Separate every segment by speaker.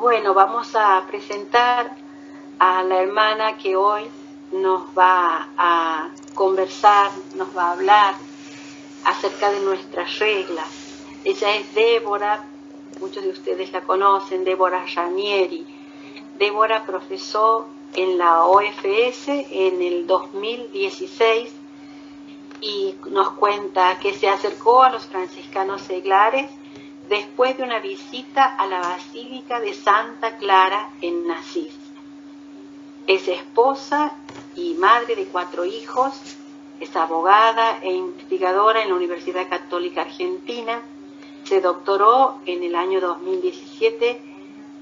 Speaker 1: Bueno, vamos a presentar a la hermana que hoy nos va a conversar, nos va a hablar acerca de nuestras reglas. Ella es Débora, muchos de ustedes la conocen, Débora Ranieri. Débora profesó en la OFS en el 2016 y nos cuenta que se acercó a los franciscanos seglares después de una visita a la Basílica de Santa Clara en Asís. Es esposa y madre de 4 hijos, es abogada e investigadora en la Universidad Católica Argentina, se doctoró en el año 2017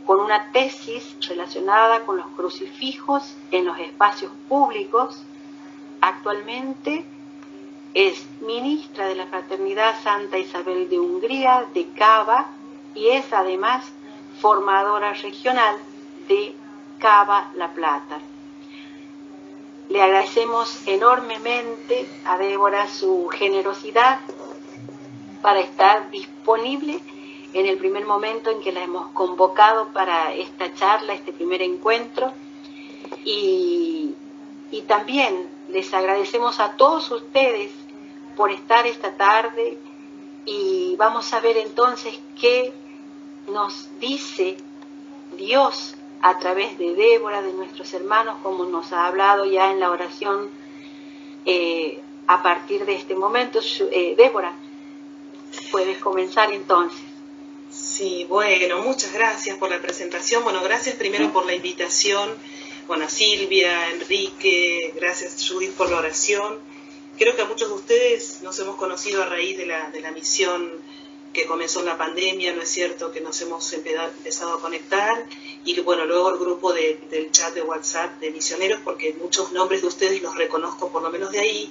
Speaker 1: con una tesis relacionada con los crucifijos en los espacios públicos. Actualmente es ministra de la Fraternidad Santa Isabel de Hungría de Cava y es además formadora regional de Cava La Plata. Le agradecemos enormemente a Débora su generosidad para estar disponible en el primer momento en que la hemos convocado para esta charla, este primer encuentro, y también les agradecemos a todos ustedes por estar esta tarde y vamos a ver entonces qué nos dice Dios a través de Débora, de nuestros hermanos, como nos ha hablado ya en la oración a partir de este momento. Débora, puedes comenzar entonces.
Speaker 2: Sí, bueno, muchas gracias por la presentación. Bueno, gracias primero por la invitación. Bueno, a Silvia, Enrique, gracias Judith por la oración. Creo que a muchos de ustedes nos hemos conocido a raíz de la misión que comenzó en la pandemia, ¿no es cierto? Que nos hemos empezado a conectar. Y bueno, luego el grupo del chat de WhatsApp de misioneros, porque muchos nombres de ustedes los reconozco por lo menos de ahí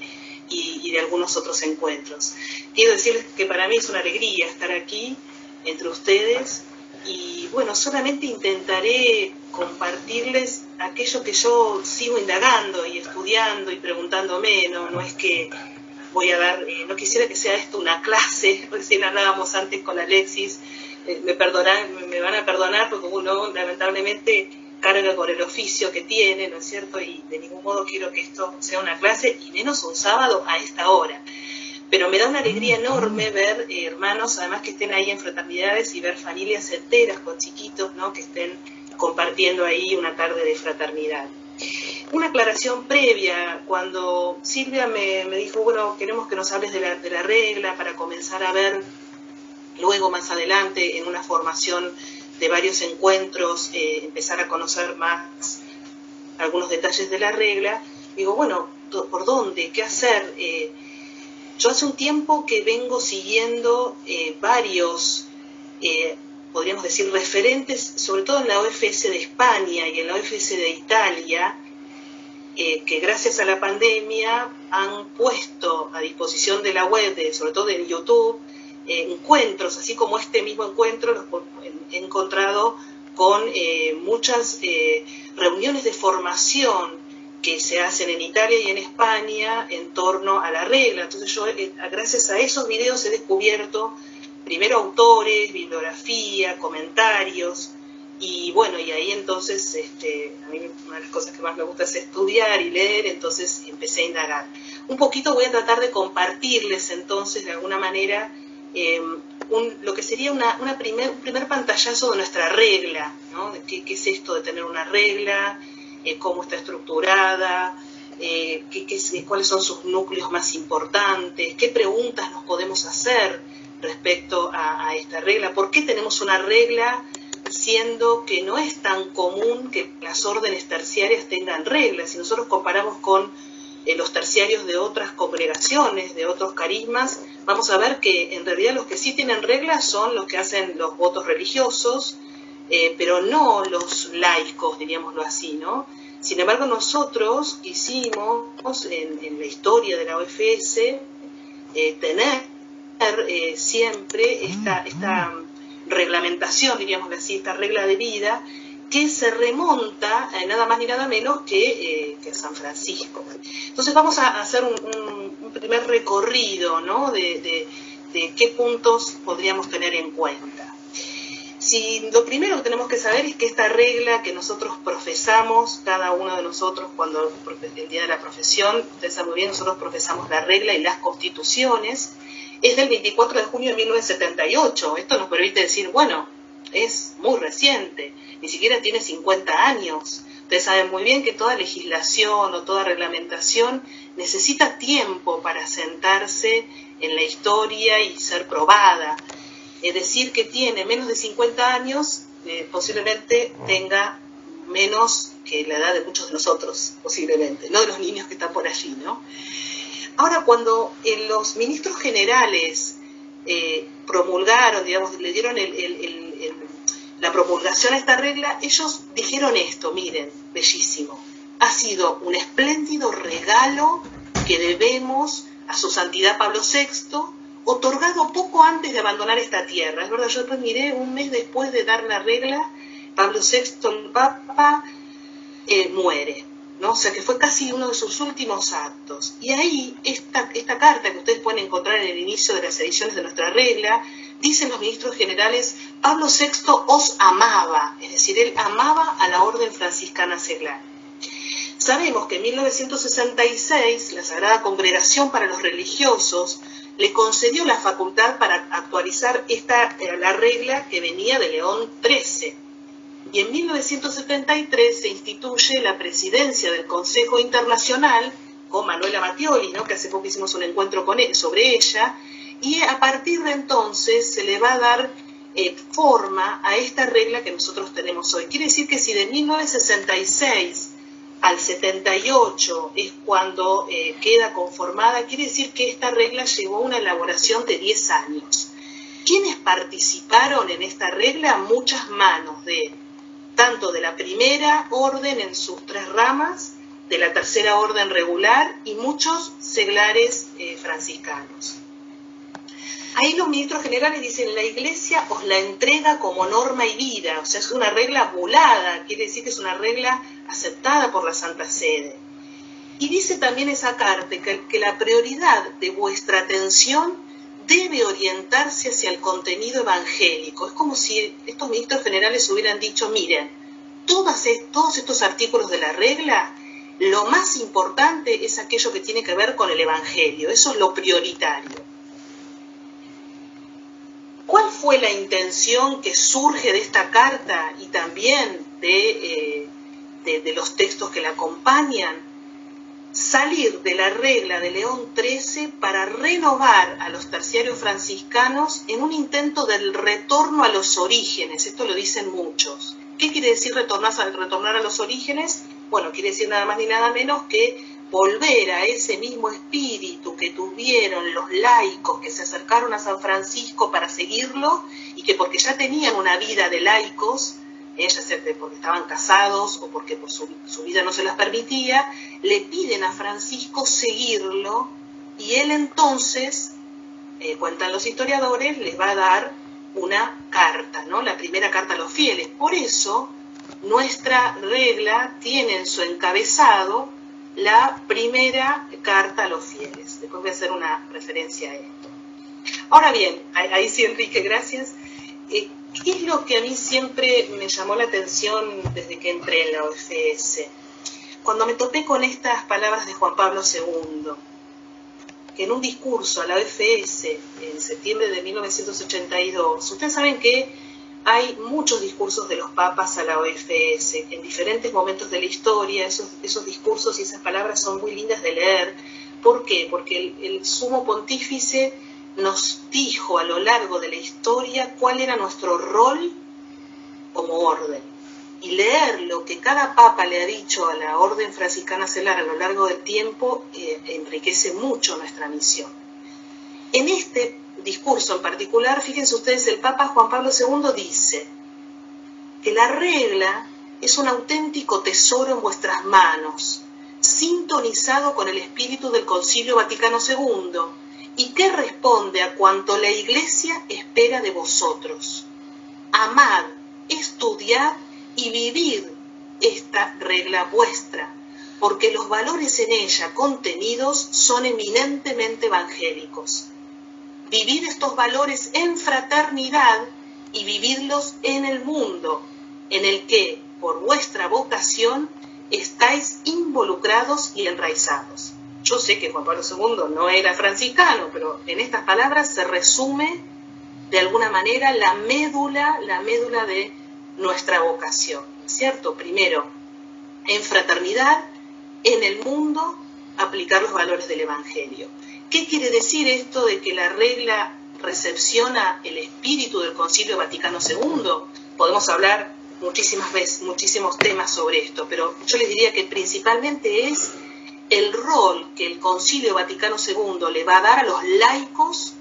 Speaker 2: y de algunos otros encuentros. Quiero decirles que para mí es una alegría estar aquí entre ustedes y bueno, solamente intentaré compartirles aquello que yo sigo indagando y estudiando y preguntándome, no es que voy a dar, no quisiera que sea esto una clase, recién hablábamos antes con Alexis, me van a perdonar porque uno lamentablemente carga con el oficio que tiene, ¿no es cierto? Y de ningún modo quiero que esto sea una clase y menos un sábado a esta hora. Pero me da una alegría enorme ver hermanos, además que estén ahí en fraternidades y ver familias enteras con chiquitos, ¿no? Que estén compartiendo ahí una tarde de fraternidad. Una aclaración previa, cuando Silvia me dijo, bueno, queremos que nos hables de la regla para comenzar a ver luego más adelante en una formación de varios encuentros, empezar a conocer más algunos detalles de la regla. Digo, bueno, ¿por dónde? ¿Qué hacer? Yo hace un tiempo que vengo siguiendo varios, podríamos decir, referentes, sobre todo en la OFS de España y en la OFS de Italia, que gracias a la pandemia han puesto a disposición de la web, sobre todo en YouTube, encuentros, así como este mismo encuentro los he encontrado con muchas reuniones de formación que se hacen en Italia y en España en torno a la regla. Entonces yo, gracias a esos videos, he descubierto primero autores, bibliografía, comentarios, y bueno, y ahí entonces, a mí una de las cosas que más me gusta es estudiar y leer, entonces empecé a indagar. Un poquito voy a tratar de compartirles entonces, de alguna manera, lo que sería un primer pantallazo de nuestra regla, ¿no? ¿Qué es esto de tener una regla? Cómo está estructurada, cuáles son sus núcleos más importantes, qué preguntas nos podemos hacer respecto a esta regla, por qué tenemos una regla siendo que no es tan común que las órdenes terciarias tengan reglas. Si nosotros comparamos con los terciarios de otras congregaciones, de otros carismas, vamos a ver que en realidad los que sí tienen reglas son los que hacen los votos religiosos, pero no los laicos, diríamoslo así, ¿no? Sin embargo, nosotros quisimos, en la historia de la OFS, tener siempre esta reglamentación, diríamoslo así, esta regla de vida, que se remonta nada más ni nada menos que a San Francisco. Entonces vamos a hacer un primer recorrido, ¿no? de qué puntos podríamos tener en cuenta. Si lo primero que tenemos que saber es que esta regla que nosotros profesamos, cada uno de nosotros cuando el día de la profesión, ustedes saben muy bien, nosotros profesamos la regla y las constituciones, es del 24 de junio de 1978. Esto nos permite decir, bueno, es muy reciente, ni siquiera tiene 50 años. Ustedes saben muy bien que toda legislación o toda reglamentación necesita tiempo para sentarse en la historia y ser probada. Es decir, que tiene menos de 50 años, posiblemente tenga menos que la edad de muchos de nosotros, posiblemente, no de los niños que están por allí, ¿no? Ahora, cuando los ministros generales promulgaron, digamos, le dieron la promulgación a esta regla, ellos dijeron esto, miren, bellísimo, ha sido un espléndido regalo que debemos a su santidad Pablo VI, otorgado poco antes de abandonar esta tierra. Es verdad, yo después miré, un mes después de dar la regla, Pablo VI, el Papa, muere, ¿no? O sea que fue casi uno de sus últimos actos. Y ahí, esta carta que ustedes pueden encontrar en el inicio de las ediciones de nuestra regla, dicen los ministros generales, Pablo VI os amaba, es decir, él amaba a la orden franciscana seglar. Sabemos que en 1966 la Sagrada Congregación para los Religiosos le concedió la facultad para actualizar la regla que venía de León XIII. Y en 1973 se instituye la presidencia del Consejo Internacional con Manuela Mattioli, ¿no? Que hace poco hicimos un encuentro sobre ella, y a partir de entonces se le va a dar forma a esta regla que nosotros tenemos hoy. Quiere decir que si de 1966 al 78 es cuando queda conformada, quiere decir que esta regla llevó una elaboración de 10 años. ¿Quiénes participaron en esta regla? Muchas manos, tanto de la primera orden en sus 3 ramas, de la tercera orden regular y muchos seglares franciscanos. Ahí los ministros generales dicen, la Iglesia os la entrega como norma y vida, o sea, es una regla bulada, quiere decir que es una regla aceptada por la Santa Sede. Y dice también esa carta que la prioridad de vuestra atención debe orientarse hacia el contenido evangélico. Es como si estos ministros generales hubieran dicho, miren, todos estos artículos de la regla, lo más importante es aquello que tiene que ver con el evangelio, eso es lo prioritario. ¿Cuál fue la intención que surge de esta carta y también de los textos que la acompañan? Salir de la regla de León XIII para renovar a los terciarios franciscanos en un intento del retorno a los orígenes. Esto lo dicen muchos. ¿Qué quiere decir retornar a los orígenes? Bueno, quiere decir nada más ni nada menos que volver a ese mismo espíritu que tuvieron los laicos que se acercaron a San Francisco para seguirlo y que porque ya tenían una vida de laicos, ya sea porque estaban casados o porque por su vida no se las permitía, le piden a Francisco seguirlo y él entonces, cuentan los historiadores, les va a dar una carta, ¿no? La primera carta a los fieles. Por eso nuestra regla tiene en su encabezado la primera carta a los fieles. Después voy a hacer una referencia a esto. Ahora bien, ahí sí, Enrique, gracias. ¿Qué es lo que a mí siempre me llamó la atención desde que entré en la OFS? Cuando me topé con estas palabras de Juan Pablo II, que en un discurso a la OFS en septiembre de 1982, ustedes saben que hay muchos discursos de los papas a la OFS en diferentes momentos de la historia. Esos discursos y esas palabras son muy lindas de leer. ¿Por qué? Porque el sumo pontífice nos dijo a lo largo de la historia cuál era nuestro rol como orden. Y leer lo que cada papa le ha dicho a la orden franciscana seglar a lo largo del tiempo enriquece mucho nuestra misión. En este discurso en particular, fíjense ustedes, el Papa Juan Pablo II dice que la regla es un auténtico tesoro en vuestras manos, sintonizado con el espíritu del Concilio Vaticano II, y que responde a cuanto la Iglesia espera de vosotros. Amad, estudiad y vivid esta regla vuestra, porque los valores en ella contenidos son eminentemente evangélicos. Vivid estos valores en fraternidad y vividlos en el mundo, en el que, por vuestra vocación, estáis involucrados y enraizados. Yo sé que Juan Pablo II no era franciscano, pero en estas palabras se resume de alguna manera la médula de nuestra vocación, ¿cierto? Primero, en fraternidad, en el mundo, aplicar los valores del Evangelio. ¿Qué quiere decir esto de que la regla recepciona el espíritu del Concilio Vaticano II? Podemos hablar muchísimas veces, muchísimos temas sobre esto, pero yo les diría que principalmente es el rol que el Concilio Vaticano II le va a dar a los laicos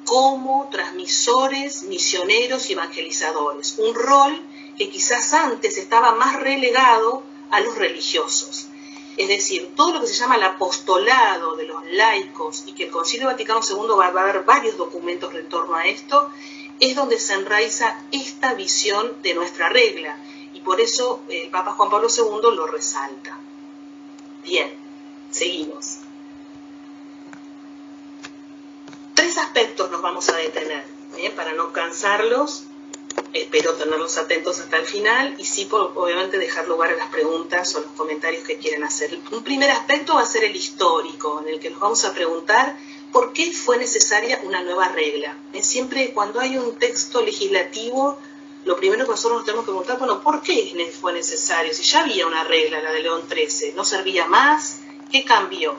Speaker 2: como transmisores, misioneros y evangelizadores. Un rol que quizás antes estaba más relegado a los religiosos. Es decir, todo lo que se llama el apostolado de los laicos, y que el Concilio Vaticano II va a dar varios documentos en torno a esto, es donde se enraiza esta visión de nuestra regla. Y por eso el Papa Juan Pablo II lo resalta. Bien, seguimos. 3 aspectos nos vamos a detener, para no cansarlos. Espero tenerlos atentos hasta el final y sí, obviamente, dejar lugar a las preguntas o los comentarios que quieran hacer. Un primer aspecto va a ser el histórico, en el que nos vamos a preguntar por qué fue necesaria una nueva regla. Siempre cuando hay un texto legislativo, lo primero que nosotros nos tenemos que preguntar, bueno, ¿por qué fue necesario? Si ya había una regla, la de León XIII, ¿no servía más? ¿Qué cambió?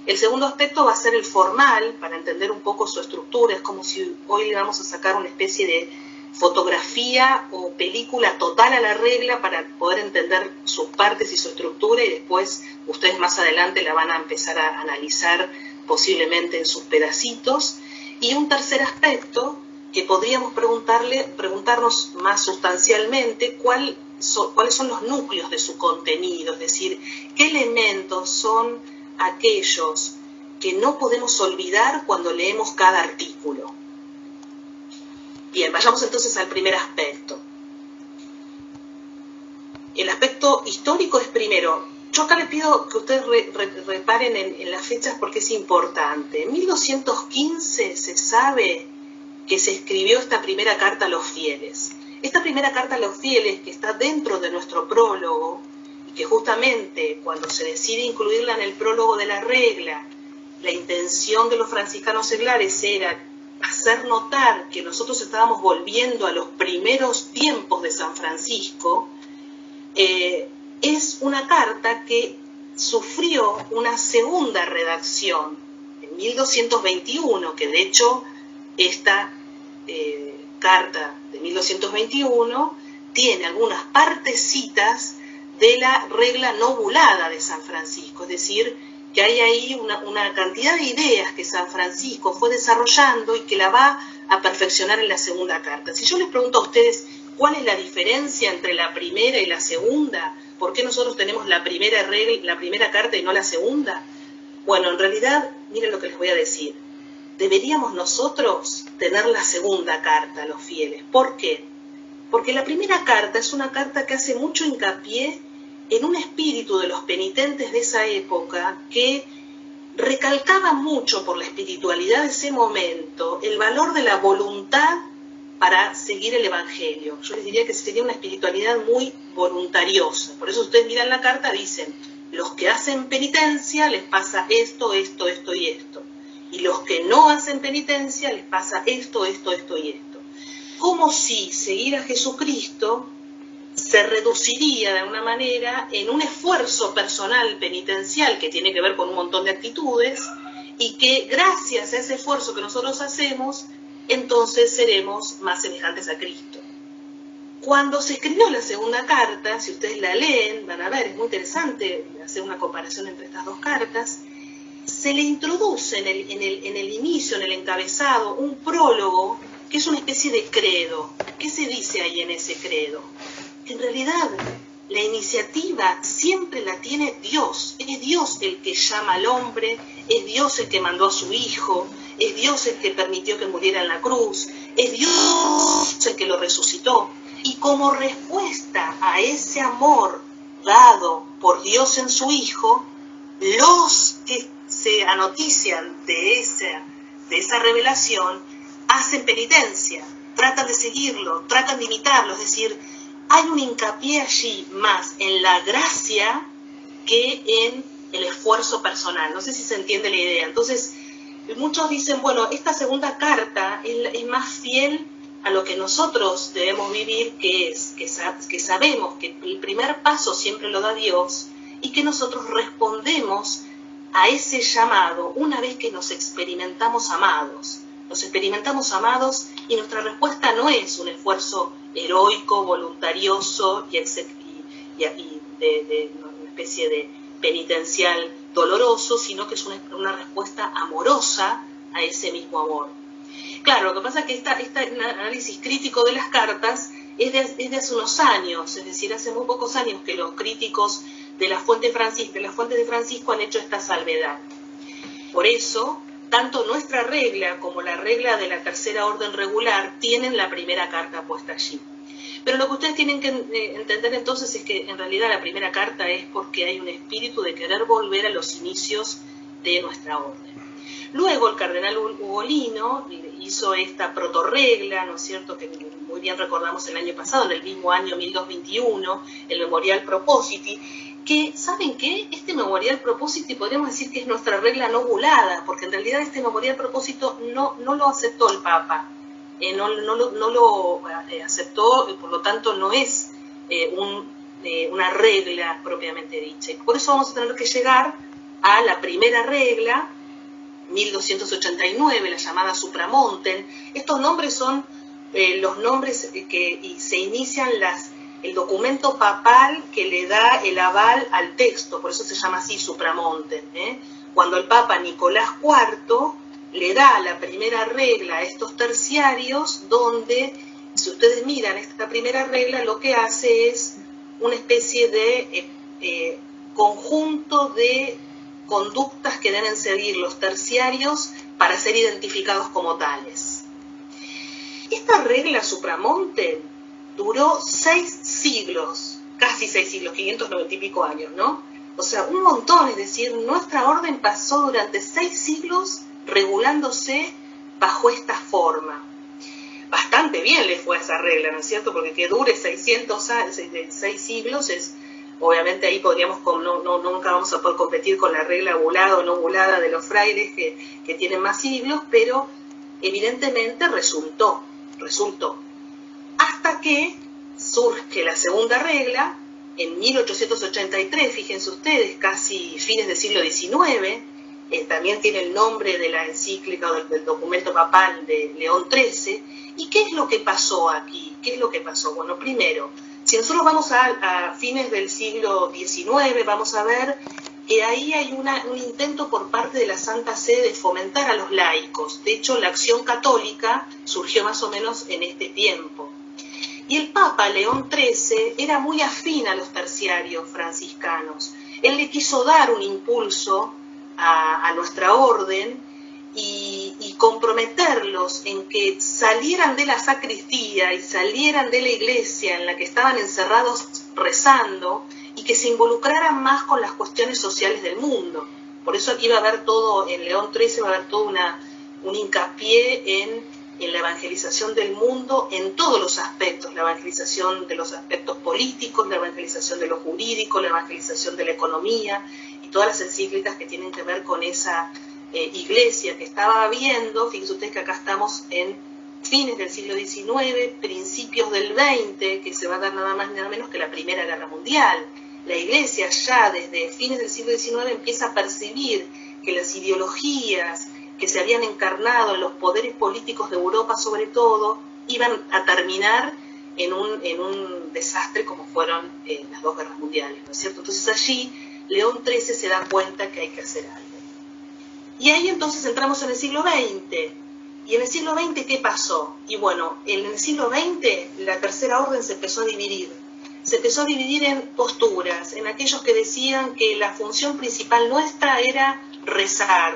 Speaker 2: El segundo aspecto va a ser el formal, para entender un poco su estructura. Es como si hoy le vamos a sacar una especie de fotografía o película total a la regla para poder entender sus partes y su estructura, y después ustedes más adelante la van a empezar a analizar posiblemente en sus pedacitos. Y un tercer aspecto que podríamos preguntarnos más sustancialmente, cuáles son los núcleos de su contenido, es decir, qué elementos son aquellos que no podemos olvidar cuando leemos cada artículo. Bien, vayamos entonces al primer aspecto. El aspecto histórico es primero. Yo acá les pido que ustedes reparen en las fechas porque es importante. En 1215 se sabe que se escribió esta primera carta a los fieles. Esta primera carta a los fieles, que está dentro de nuestro prólogo, y que justamente cuando se decide incluirla en el prólogo de la regla, la intención de los franciscanos seglares era hacer notar que nosotros estábamos volviendo a los primeros tiempos de San Francisco, es una carta que sufrió una segunda redacción en 1221, que de hecho esta carta de 1221 tiene algunas partecitas de la regla nobulada de San Francisco, es decir, que hay ahí una cantidad de ideas que San Francisco fue desarrollando y que la va a perfeccionar en la segunda carta. Si yo les pregunto a ustedes cuál es la diferencia entre la primera y la segunda, ¿por qué nosotros tenemos la primera carta y no la segunda? Bueno, en realidad, miren lo que les voy a decir. Deberíamos nosotros tener la segunda carta a los fieles. ¿Por qué? Porque la primera carta es una carta que hace mucho hincapié en un espíritu de los penitentes de esa época que recalcaba mucho por la espiritualidad de ese momento el valor de la voluntad para seguir el Evangelio. Yo les diría que sería una espiritualidad muy voluntariosa. Por eso ustedes miran la carta, dicen, los que hacen penitencia les pasa esto, esto, esto y esto. Y los que no hacen penitencia les pasa esto, esto, esto y esto. Como si seguir a Jesucristo se reduciría de alguna manera en un esfuerzo personal penitencial que tiene que ver con un montón de actitudes, y que gracias a ese esfuerzo que nosotros hacemos, entonces seremos más semejantes a Cristo. Cuando se escribió la segunda carta, si ustedes la leen, van a ver, es muy interesante hacer una comparación entre estas dos cartas, se le introduce en el inicio, en el encabezado, un prólogo que es una especie de credo. ¿Qué se dice ahí en ese credo? Que en realidad la iniciativa siempre la tiene Dios. Es Dios el que llama al hombre, es Dios el que mandó a su Hijo, es Dios el que permitió que muriera en la cruz, es Dios el que lo resucitó. Y como respuesta a ese amor dado por Dios en su Hijo, los que se anotician de esa revelación hacen penitencia. tratan de seguirlo, tratan de imitarlo, es decir, hay un hincapié allí más en la gracia que en el esfuerzo personal. No sé si se entiende la idea. Entonces, muchos dicen, bueno, esta segunda carta es más fiel a lo que nosotros debemos vivir, que es que sabemos que el primer paso siempre lo da Dios y que nosotros respondemos a ese llamado una vez que nos experimentamos amados. Nos experimentamos amados y nuestra respuesta no es un esfuerzo heroico, voluntarioso y de una especie de penitencial doloroso, sino que es una respuesta amorosa a ese mismo amor. Claro, lo que pasa es que este análisis crítico de las cartas es de hace unos años, es decir, hace muy pocos años que los críticos de las fuentes de Francisco han hecho esta salvedad. Por eso, tanto nuestra regla como la regla de la tercera orden regular tienen la primera carta puesta allí. Pero lo que ustedes tienen que entender entonces es que en realidad la primera carta es porque hay un espíritu de querer volver a los inicios de nuestra orden. Luego el cardenal Ugolino hizo esta protorregla, ¿no es cierto?, que muy bien recordamos el año pasado, en el mismo año 1221, el Memorial Propositi, que, ¿saben qué? Este Memorial Propositi podríamos decir que es nuestra regla no bulada, porque en realidad este Memorial Propósito no lo aceptó el Papa, no lo aceptó, por lo tanto no es una regla propiamente dicha. Y por eso vamos a tener que llegar a la primera regla, 1289, la llamada Supramonten. Estos nombres son los nombres y se inician el documento papal que le da el aval al texto, por eso se llama así Supramonten. Cuando el Papa Nicolás IV le da la primera regla a estos terciarios, donde, si ustedes miran esta primera regla, lo que hace es una especie de conjunto de conductas que deben seguir los terciarios para ser identificados como tales. Esta regla Supramonten duró 6 siglos, casi 6 siglos, 590 y pico años, ¿no? O sea, un montón, es decir, nuestra orden pasó durante 6 siglos regulándose bajo esta forma. Bastante bien le fue a esa regla, ¿no es cierto? Porque que dure 6 siglos es... Obviamente ahí podríamos, nunca vamos a poder competir con la regla bulada o no bulada de los frailes que tienen más siglos, pero evidentemente resultó. Hasta que surge la segunda regla, en 1883, fíjense ustedes, casi fines del siglo XIX, también tiene el nombre de la encíclica o del documento papal de León XIII. ¿Y qué es lo que pasó aquí? ¿Qué es lo que pasó? Bueno, primero, si nosotros vamos a fines del siglo XIX, vamos a ver que ahí hay un intento por parte de la Santa Sede de fomentar a los laicos. De hecho, la Acción Católica surgió más o menos en este tiempo. Y el Papa León XIII era muy afín a los terciarios franciscanos. Él le quiso dar un impulso a nuestra orden y comprometerlos en que salieran de la sacristía y salieran de la iglesia en la que estaban encerrados rezando y que se involucraran más con las cuestiones sociales del mundo. Por eso aquí va a haber todo, en León XIII va a haber todo un hincapié en la evangelización del mundo en todos los aspectos, la evangelización de los aspectos políticos, la evangelización de lo jurídico, la evangelización de la economía y todas las encíclicas que tienen que ver con esa iglesia que estaba viendo. Fíjense ustedes que acá estamos en fines del siglo XIX, principios del XX, que se va a dar nada más ni nada menos que la Primera Guerra Mundial. La iglesia ya desde fines del siglo XIX empieza a percibir que las ideologías que se habían encarnado en los poderes políticos de Europa sobre todo, iban a terminar en un desastre como fueron las 2 guerras mundiales, ¿no es cierto? Entonces allí León XIII se da cuenta que hay que hacer algo. Y ahí entonces entramos en el siglo XX. ¿Y en el siglo XX qué pasó? Y bueno, en el siglo XX la tercera orden se empezó a dividir. Se empezó a dividir en posturas, en aquellos que decían que la función principal nuestra era rezar.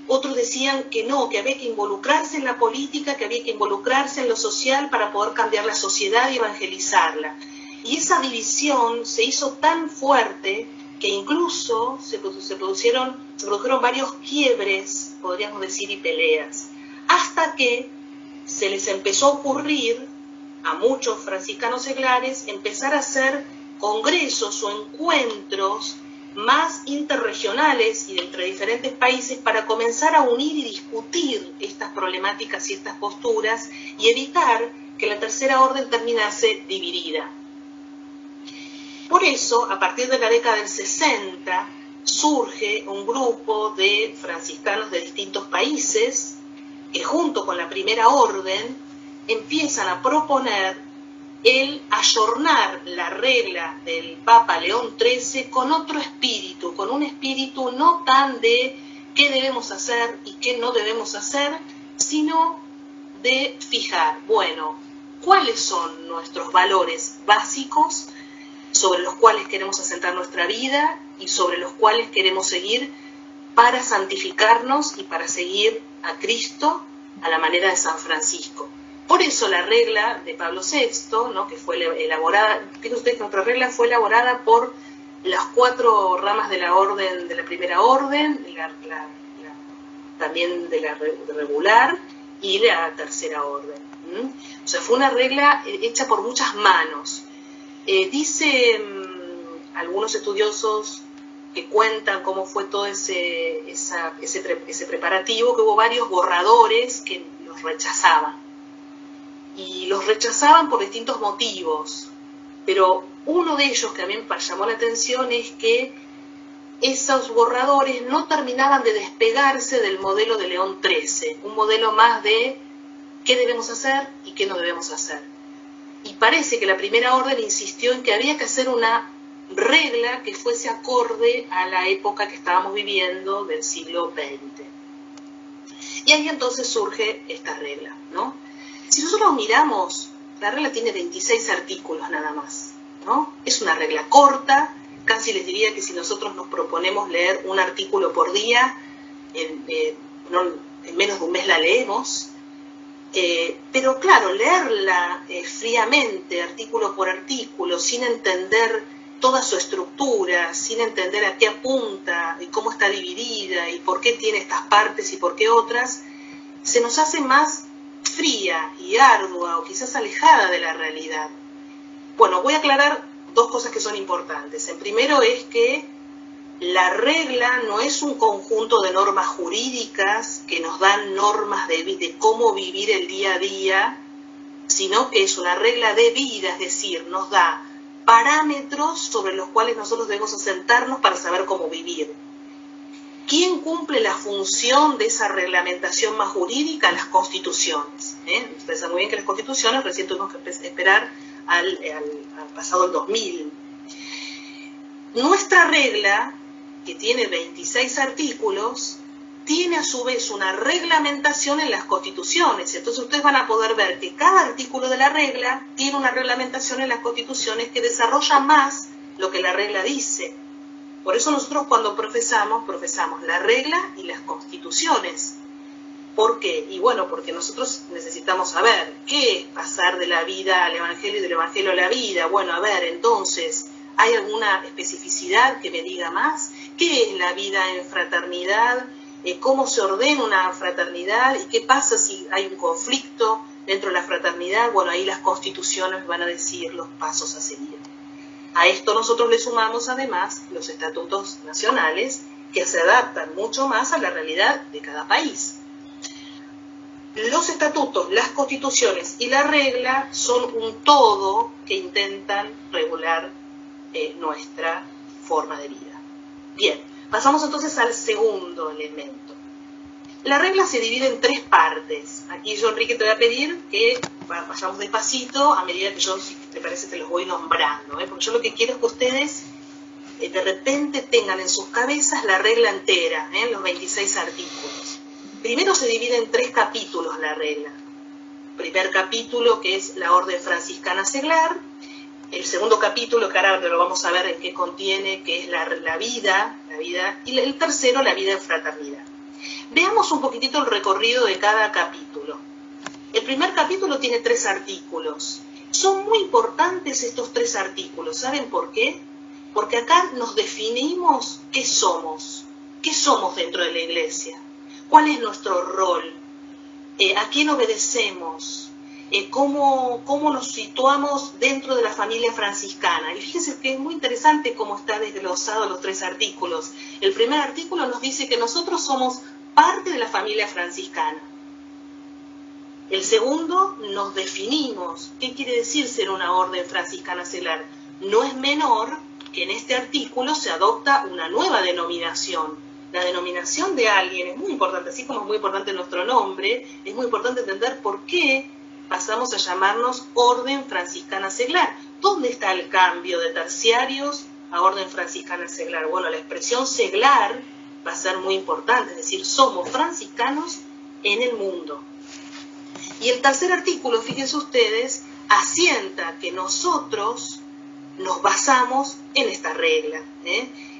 Speaker 2: Otros decían que no, que había que involucrarse en la política, que había que involucrarse en lo social para poder cambiar la sociedad y evangelizarla. Y esa división se hizo tan fuerte que incluso se produjeron varios quiebres, podríamos decir, y peleas, hasta que se les empezó a ocurrir a muchos franciscanos seglares empezar a hacer congresos o encuentros más interregionales y entre diferentes países para comenzar a unir y discutir estas problemáticas y estas posturas y evitar que la tercera orden terminase dividida. Por eso, a partir de la década del 60, surge un grupo de franciscanos de distintos países que junto con la primera orden empiezan a proponer el ayornar la regla del Papa León XIII con otro espíritu, con un espíritu no tan de qué debemos hacer y qué no debemos hacer, sino de fijar, bueno, cuáles son nuestros valores básicos sobre los cuales queremos asentar nuestra vida y sobre los cuales queremos seguir para santificarnos y para seguir a Cristo a la manera de San Francisco. Por eso la regla de Pablo VI, ¿no?, que fue elaborada, fíjense ustedes que nuestra regla fue elaborada por las 4 ramas de la orden, de la primera orden, también de la regular y la tercera orden. O sea, fue una regla hecha por muchas manos. Algunos estudiosos que cuentan cómo fue todo ese preparativo, que hubo varios borradores que los rechazaban. Y los rechazaban por distintos motivos, pero uno de ellos que a mí me llamó la atención es que esos borradores no terminaban de despegarse del modelo de León XIII, un modelo más de qué debemos hacer y qué no debemos hacer. Y parece que la primera orden insistió en que había que hacer una regla que fuese acorde a la época que estábamos viviendo del siglo XX. Y ahí entonces surge esta regla, ¿no? Si nosotros miramos, la regla tiene 26 artículos nada más, ¿no? Es una regla corta, casi les diría que si nosotros nos proponemos leer un artículo por día, en menos de un mes la leemos. Pero claro, leerla fríamente, artículo por artículo, sin entender toda su estructura, sin entender a qué apunta y cómo está dividida y por qué tiene estas partes y por qué otras, se nos hace más fría y ardua o quizás alejada de la realidad. Bueno, voy a aclarar 2 cosas que son importantes. El primero es que la regla no es un conjunto de normas jurídicas que nos dan normas de cómo vivir el día a día, sino que es una regla de vida, es decir, nos da parámetros sobre los cuales nosotros debemos asentarnos para saber cómo vivir. ¿Quién cumple la función de esa reglamentación más jurídica? Las constituciones. Ustedes saben muy bien que las constituciones recién tuvimos que esperar al pasado el 2000. Nuestra regla, que tiene 26 artículos, tiene a su vez una reglamentación en las constituciones. Entonces ustedes van a poder ver que cada artículo de la regla tiene una reglamentación en las constituciones que desarrolla más lo que la regla dice. Por eso nosotros cuando profesamos la regla y las constituciones. ¿Por qué? Y bueno, porque nosotros necesitamos saber qué es pasar de la vida al evangelio y del evangelio a la vida. Bueno, a ver, entonces, ¿hay alguna especificidad que me diga más? ¿Qué es la vida en fraternidad? ¿Cómo se ordena una fraternidad? ¿Y qué pasa si hay un conflicto dentro de la fraternidad? Bueno, ahí las constituciones van a decir los pasos a seguir. A esto nosotros le sumamos además los estatutos nacionales que se adaptan mucho más a la realidad de cada país. Los estatutos, las constituciones y la regla son un todo que intentan regular nuestra forma de vida. Bien, pasamos entonces al segundo elemento. La regla se divide en 3 partes. Aquí yo, Enrique, te voy a pedir que vayamos despacito a medida que yo, si te parece, te los voy nombrando, porque yo lo que quiero es que ustedes de repente tengan en sus cabezas la regla entera, los 26 artículos. Primero se divide en 3 capítulos la regla. Primer capítulo, que es la Orden Franciscana Seglar. El segundo capítulo, que ahora lo vamos a ver en qué contiene, que es la vida, y el tercero, la vida en fraternidad. Veamos un poquitito el recorrido de cada capítulo. El primer capítulo tiene 3 artículos. Son muy importantes estos 3 artículos. ¿Saben por qué? Porque acá nos definimos qué somos dentro de la Iglesia, cuál es nuestro rol, a quién obedecemos, cómo nos situamos dentro de la familia franciscana. Y fíjense que es muy interesante cómo está desglosado los 3 artículos. El primer artículo nos dice que nosotros somos parte de la familia franciscana. El segundo, nos definimos. ¿Qué quiere decir ser una orden franciscana seglar? No es menor que en este artículo se adopta una nueva denominación. La denominación de alguien es muy importante, así como es muy importante nuestro nombre, es muy importante entender por qué pasamos a llamarnos Orden Franciscana Seglar. ¿Dónde está el cambio de terciarios a Orden Franciscana Seglar? Bueno, la expresión seglar va a ser muy importante, es decir, somos franciscanos en el mundo. Y el tercer artículo, fíjense ustedes, asienta que nosotros nos basamos en esta regla,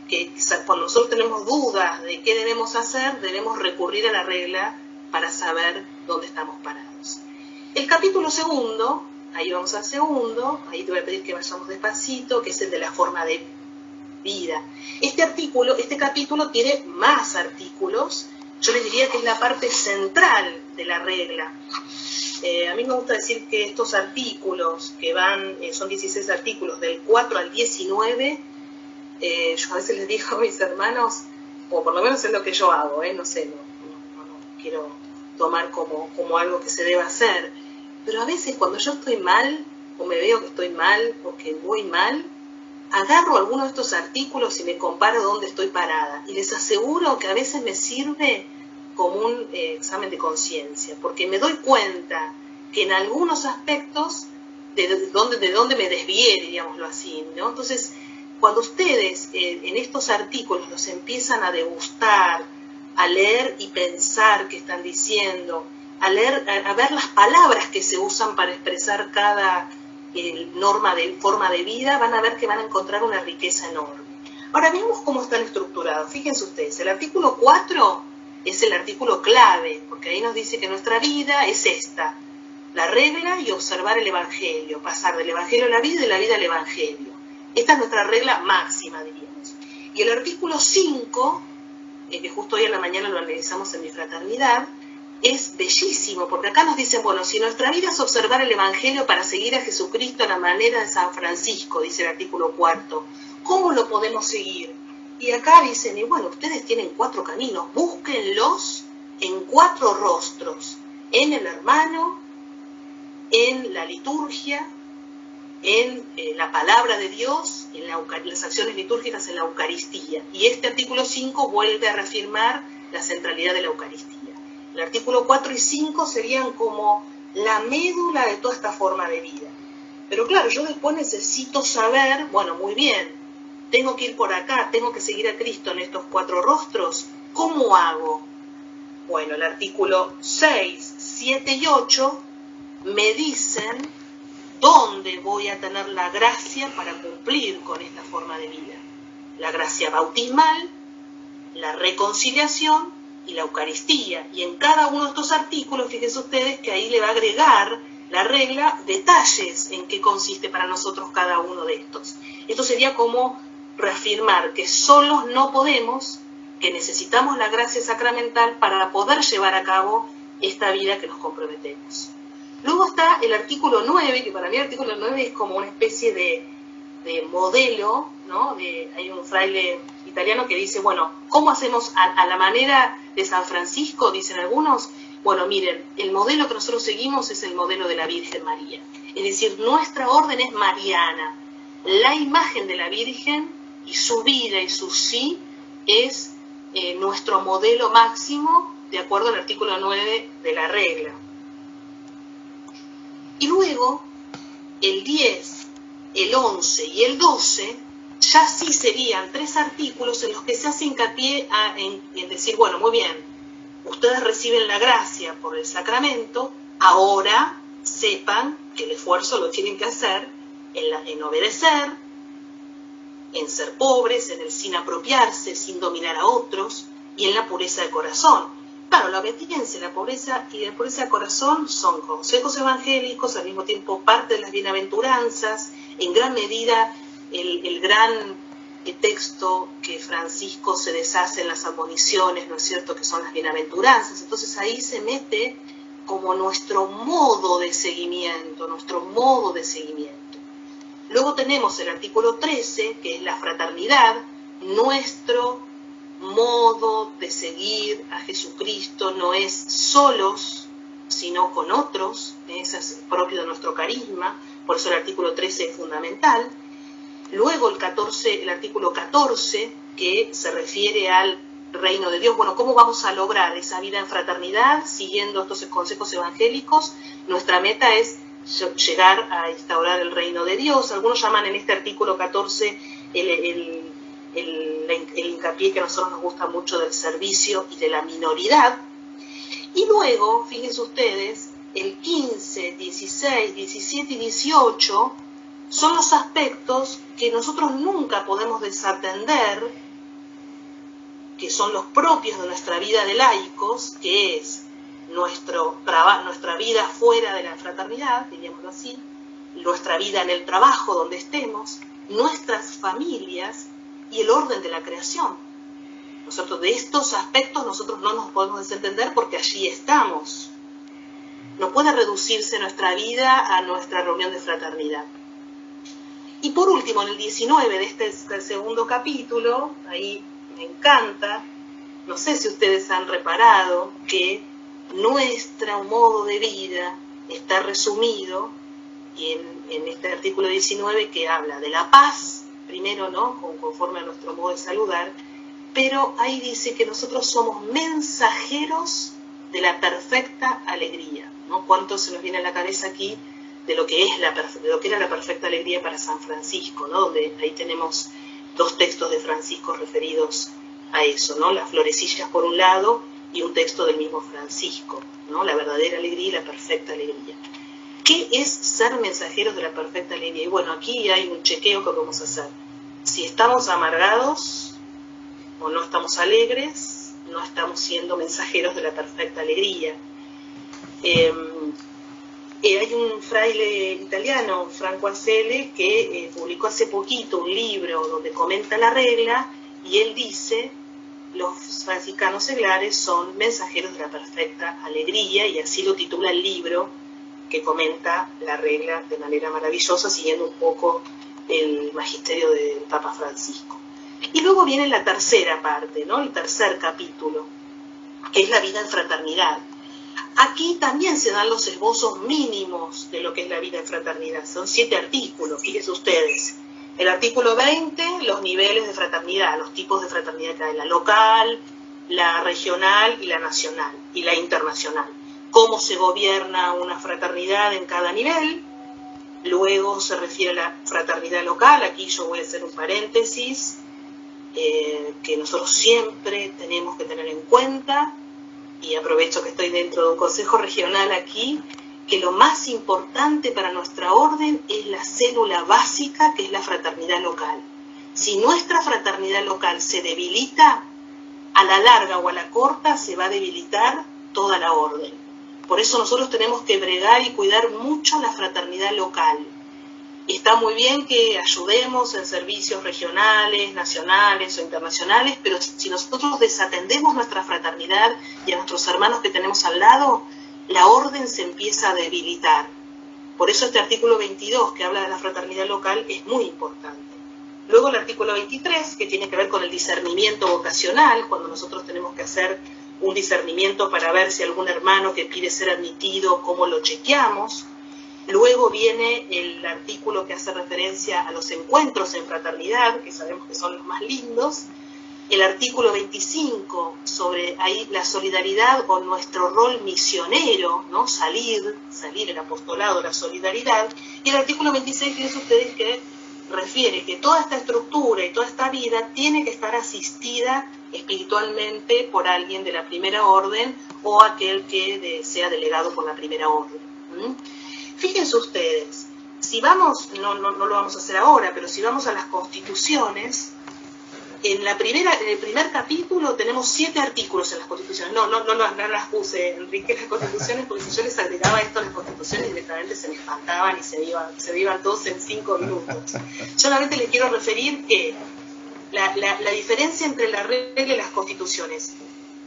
Speaker 2: que cuando nosotros tenemos dudas de qué debemos hacer, debemos recurrir a la regla para saber dónde estamos parados. El capítulo segundo, ahí vamos al segundo, ahí te voy a pedir que vayamos despacito, que es el de la forma de vida. Este capítulo tiene más artículos, yo les diría que es la parte central de la regla. A mí me gusta decir que estos artículos, que son 16 artículos, del 4 al 19, yo a veces les digo a mis hermanos, o por lo menos es lo que yo hago, no sé, no quiero tomar como algo que se deba hacer, pero a veces cuando yo estoy mal, o me veo que estoy mal, o que voy mal, agarro alguno de estos artículos y me comparo dónde estoy parada, y les aseguro que a veces me sirve como un examen de conciencia, porque me doy cuenta que en algunos aspectos de dónde me desvié, digámoslo así, ¿no? Entonces, cuando ustedes en estos artículos los empiezan a degustar, a leer y pensar qué están diciendo, a ver las palabras que se usan para expresar cada forma de vida, van a ver que van a encontrar una riqueza enorme. Ahora, veamos cómo están estructurados. Fíjense ustedes, el artículo 4 es el artículo clave, porque ahí nos dice que nuestra vida es esta, la regla y observar el Evangelio, pasar del Evangelio a la vida y de la vida al Evangelio. Esta es nuestra regla máxima, diríamos. Y el artículo 5, que justo hoy en la mañana lo analizamos en mi fraternidad, es bellísimo, porque acá nos dicen, bueno, si nuestra vida es observar el Evangelio para seguir a Jesucristo a la manera de San Francisco, dice el artículo 4, ¿cómo lo podemos seguir? Y acá dicen, y bueno, ustedes tienen 4 caminos, búsquenlos en 4 rostros, en el hermano, en la liturgia, en la palabra de Dios, en las acciones litúrgicas, en la Eucaristía. Y este artículo 5 vuelve a reafirmar la centralidad de la Eucaristía. El artículo 4 y 5 serían como la médula de toda esta forma de vida. Pero claro, yo después necesito saber, bueno, muy bien, tengo que ir por acá, tengo que seguir a Cristo en estos 4 rostros, ¿cómo hago? Bueno, el artículo 6, 7 y 8 me dicen dónde voy a tener la gracia para cumplir con esta forma de vida. La gracia bautismal, la reconciliación y la Eucaristía. Y en cada uno de estos artículos, fíjense ustedes que ahí le va a agregar la regla detalles en qué consiste para nosotros cada uno de estos. Esto sería como reafirmar que solos no podemos, que necesitamos la gracia sacramental para poder llevar a cabo esta vida que nos comprometemos. Luego está el artículo 9, que para mí el artículo 9 es como una especie de modelo, ¿no? Hay un fraile italiano que dice, bueno, ¿cómo hacemos a la manera de San Francisco? Dicen algunos. Bueno, miren, el modelo que nosotros seguimos es el modelo de la Virgen María. Es decir, nuestra orden es mariana. La imagen de la Virgen y su vida y su sí es nuestro modelo máximo de acuerdo al artículo 9 de la regla. Y luego, el 10, el 11 y el 12, ya sí serían 3 artículos en los que se hace hincapié en decir, bueno, muy bien, ustedes reciben la gracia por el sacramento, ahora sepan que el esfuerzo lo tienen que hacer en obedecer, en ser pobres, en el sin apropiarse, sin dominar a otros, y en la pureza de corazón. Claro, la obediencia, la pobreza y la pureza de corazón son consejos evangélicos, al mismo tiempo parte de las bienaventuranzas, en gran medida el gran texto que Francisco se deshace en las admoniciones, ¿no es cierto?, que son las bienaventuranzas. Entonces ahí se mete como nuestro modo de seguimiento, Luego tenemos el artículo 13, que es la fraternidad, nuestro modo de seguir a Jesucristo no es solos, sino con otros, ese es propio de nuestro carisma, por eso el artículo 13 es fundamental. Luego el artículo 14, que se refiere al reino de Dios. Bueno, ¿cómo vamos a lograr esa vida en fraternidad siguiendo estos consejos evangélicos? Nuestra meta es llegar a instaurar el reino de Dios. Algunos llaman en este artículo 14 el hincapié que a nosotros nos gusta mucho del servicio y de la minoridad. Y luego, fíjense ustedes, el 15, 16, 17 y 18 son los aspectos que nosotros nunca podemos desatender, que son los propios de nuestra vida de laicos, que es nuestra vida fuera de la fraternidad, diríamoslo así, nuestra vida en el trabajo donde estemos, nuestras familias y el orden de la creación. Nosotros de estos aspectos nosotros no nos podemos desentender porque allí estamos. No puede reducirse nuestra vida a nuestra reunión de fraternidad. Y por último, en el 19 de este segundo capítulo, ahí me encanta, no sé si ustedes han reparado que nuestro modo de vida está resumido en este artículo 19 que habla de la paz, primero, ¿no?, conforme a nuestro modo de saludar, pero ahí dice que nosotros somos mensajeros de la perfecta alegría, ¿no? ¿Cuánto se nos viene a la cabeza aquí de lo que era la perfecta alegría para San Francisco, ¿no? Donde ahí tenemos 2 textos de Francisco referidos a eso, ¿no? Las florecillas por un lado y un texto del mismo Francisco, ¿no? La verdadera alegría y la perfecta alegría. ¿Qué es ser mensajeros de la perfecta alegría? Y bueno, aquí hay un chequeo que podemos hacer. Si estamos amargados o no estamos alegres, no estamos siendo mensajeros de la perfecta alegría. Hay un fraile italiano, Franco Acele, que publicó hace poquito un libro donde comenta la regla, y él dice: los franciscanos seglares son mensajeros de la perfecta alegría, y así lo titula el libro que comenta la regla de manera maravillosa, siguiendo un poco el magisterio del Papa Francisco. Y luego viene la tercera parte, ¿no? El tercer capítulo, que es la vida en fraternidad. Aquí también se dan los esbozos mínimos de lo que es la vida en fraternidad. Son 7 artículos, fíjense ustedes. El artículo 20, los niveles de fraternidad, los tipos de fraternidad que hay: la local, la regional y la nacional y la internacional. Cómo se gobierna una fraternidad en cada nivel. Luego se refiere a la fraternidad local. Aquí yo voy a hacer un paréntesis, que nosotros siempre tenemos que tener en cuenta, y aprovecho que estoy dentro de un consejo regional aquí, que lo más importante para nuestra orden es la célula básica, que es la fraternidad local. Si nuestra fraternidad local se debilita, a la larga o a la corta se va a debilitar toda la orden. Por eso nosotros tenemos que bregar y cuidar mucho la fraternidad local. Está muy bien que ayudemos en servicios regionales, nacionales o internacionales, pero si nosotros desatendemos nuestra fraternidad y a nuestros hermanos que tenemos al lado, la orden se empieza a debilitar. Por eso este artículo 22, que habla de la fraternidad local, es muy importante. Luego el artículo 23, que tiene que ver con el discernimiento vocacional, cuando nosotros tenemos que hacer un discernimiento para ver si algún hermano que pide ser admitido, cómo lo chequeamos. Luego viene el artículo que hace referencia a los encuentros en fraternidad, que sabemos que son los más lindos. El artículo 25, sobre ahí la solidaridad o nuestro rol misionero, ¿no? Salir el apostolado, la solidaridad. Y el artículo 26, fíjense ustedes que refiere que toda esta estructura y toda esta vida tiene que estar asistida espiritualmente por alguien de la primera orden o aquel que sea delegado por la primera orden. Fíjense ustedes, si vamos, no lo vamos a hacer ahora, pero si vamos a las constituciones, en el primer capítulo tenemos 7 artículos en las constituciones. No las puse, Enrique, las constituciones, porque si yo les agregaba esto a las constituciones, directamente se me espantaban y se iban todos en 5 minutos. Solamente les quiero referir que la diferencia entre la regla y las constituciones.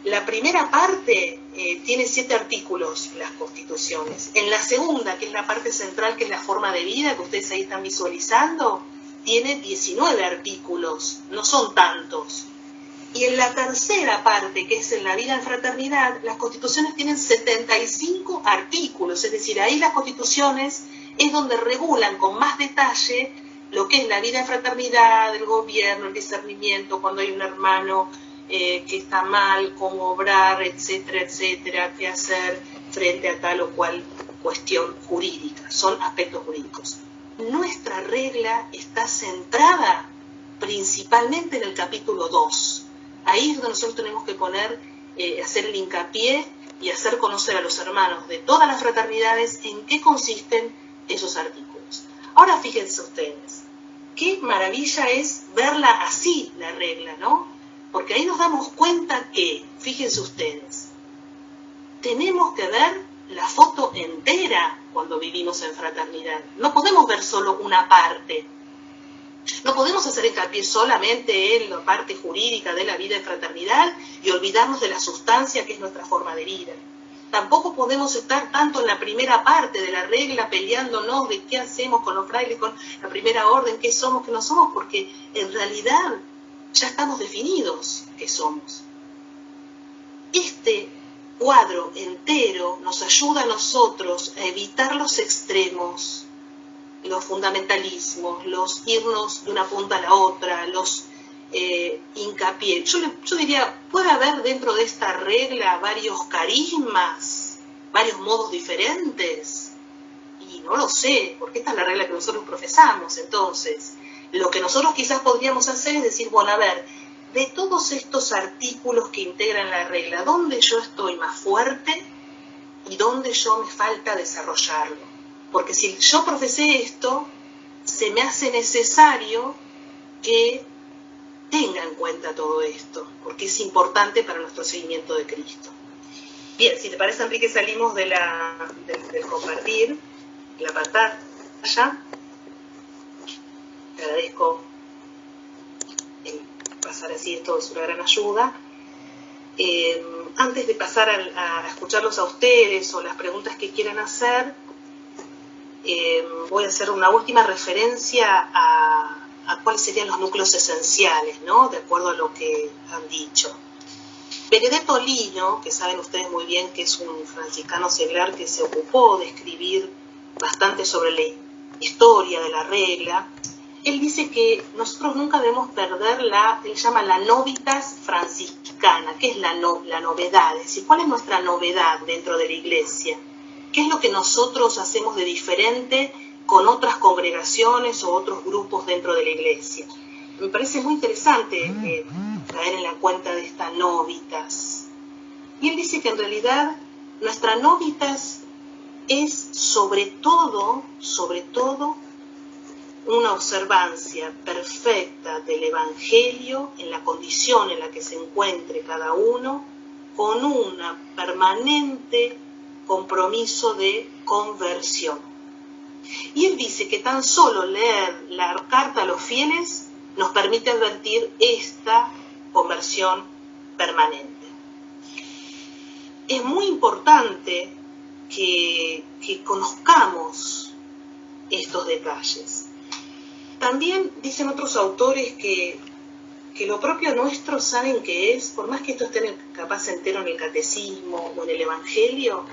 Speaker 2: la primera parte tiene 7 artículos, las constituciones. En la segunda, que es la parte central, que es la forma de vida, que ustedes ahí están visualizando, tiene 19 artículos, no son tantos. Y en la tercera parte, que es en la vida en fraternidad, las constituciones tienen 75 artículos, es decir, ahí las constituciones es donde regulan con más detalle lo que es la vida en fraternidad, el gobierno, el discernimiento, cuando hay un hermano que está mal, cómo obrar, etcétera, etcétera, qué hacer frente a tal o cual cuestión jurídica, son aspectos jurídicos. Nuestra regla está centrada principalmente en el capítulo 2. Ahí es donde nosotros tenemos que poner, hacer el hincapié y hacer conocer a los hermanos de todas las fraternidades en qué consisten esos artículos. Ahora fíjense ustedes, qué maravilla es verla así, la regla, ¿no? Porque ahí nos damos cuenta que, fíjense ustedes, tenemos que ver la foto entera cuando vivimos en fraternidad. No podemos ver solo una parte. No podemos hacer hincapié solamente en la parte jurídica de la vida en fraternidad y olvidarnos de la sustancia que es nuestra forma de vida. Tampoco podemos estar tanto en la primera parte de la regla peleándonos de qué hacemos con los frailes, con la primera orden, qué somos, qué no somos, porque en realidad ya estamos definidos qué somos. Este cuadro entero nos ayuda a nosotros a evitar los extremos, los fundamentalismos, los irnos de una punta a la otra, los hincapié. Yo diría, puede haber dentro de esta regla varios carismas, varios modos diferentes, y no lo sé, porque esta es la regla que nosotros profesamos. Entonces, lo que nosotros quizás podríamos hacer es decir, bueno, a ver, de todos estos artículos que integran la regla, ¿dónde yo estoy más fuerte y dónde yo me falta desarrollarlo? Porque si yo profesé esto, se me hace necesario que tenga en cuenta todo esto, porque es importante para nuestro seguimiento de Cristo. Bien, si te parece, Enrique, salimos del compartir la pantalla. Te agradezco el pasar así, esto es una gran ayuda. Antes de pasar a escucharlos a ustedes o las preguntas que quieran hacer, voy a hacer una última referencia a cuáles serían los núcleos esenciales, ¿no? De acuerdo a lo que han dicho. Benedetto Lino, que saben ustedes muy bien que es un franciscano seglar que se ocupó de escribir bastante sobre la historia de la regla, él dice que nosotros nunca debemos perder él llama la novitas franciscana. ¿Qué es la novedad? Es decir, ¿cuál es nuestra novedad dentro de la iglesia? ¿Qué es lo que nosotros hacemos de diferente con otras congregaciones o otros grupos dentro de la iglesia? Me parece muy interesante traer en la cuenta de esta novitas. Y él dice que en realidad nuestra novitas es sobre todo, una observancia perfecta del Evangelio en la condición en la que se encuentre cada uno, con un permanente compromiso de conversión. Y él dice que tan solo leer la carta a los fieles nos permite advertir esta conversión permanente. Es muy importante que conozcamos estos detalles. También dicen otros autores que lo propio nuestro, ¿saben qué es? Por más que esto esté capaz entero en el catecismo o en el Evangelio,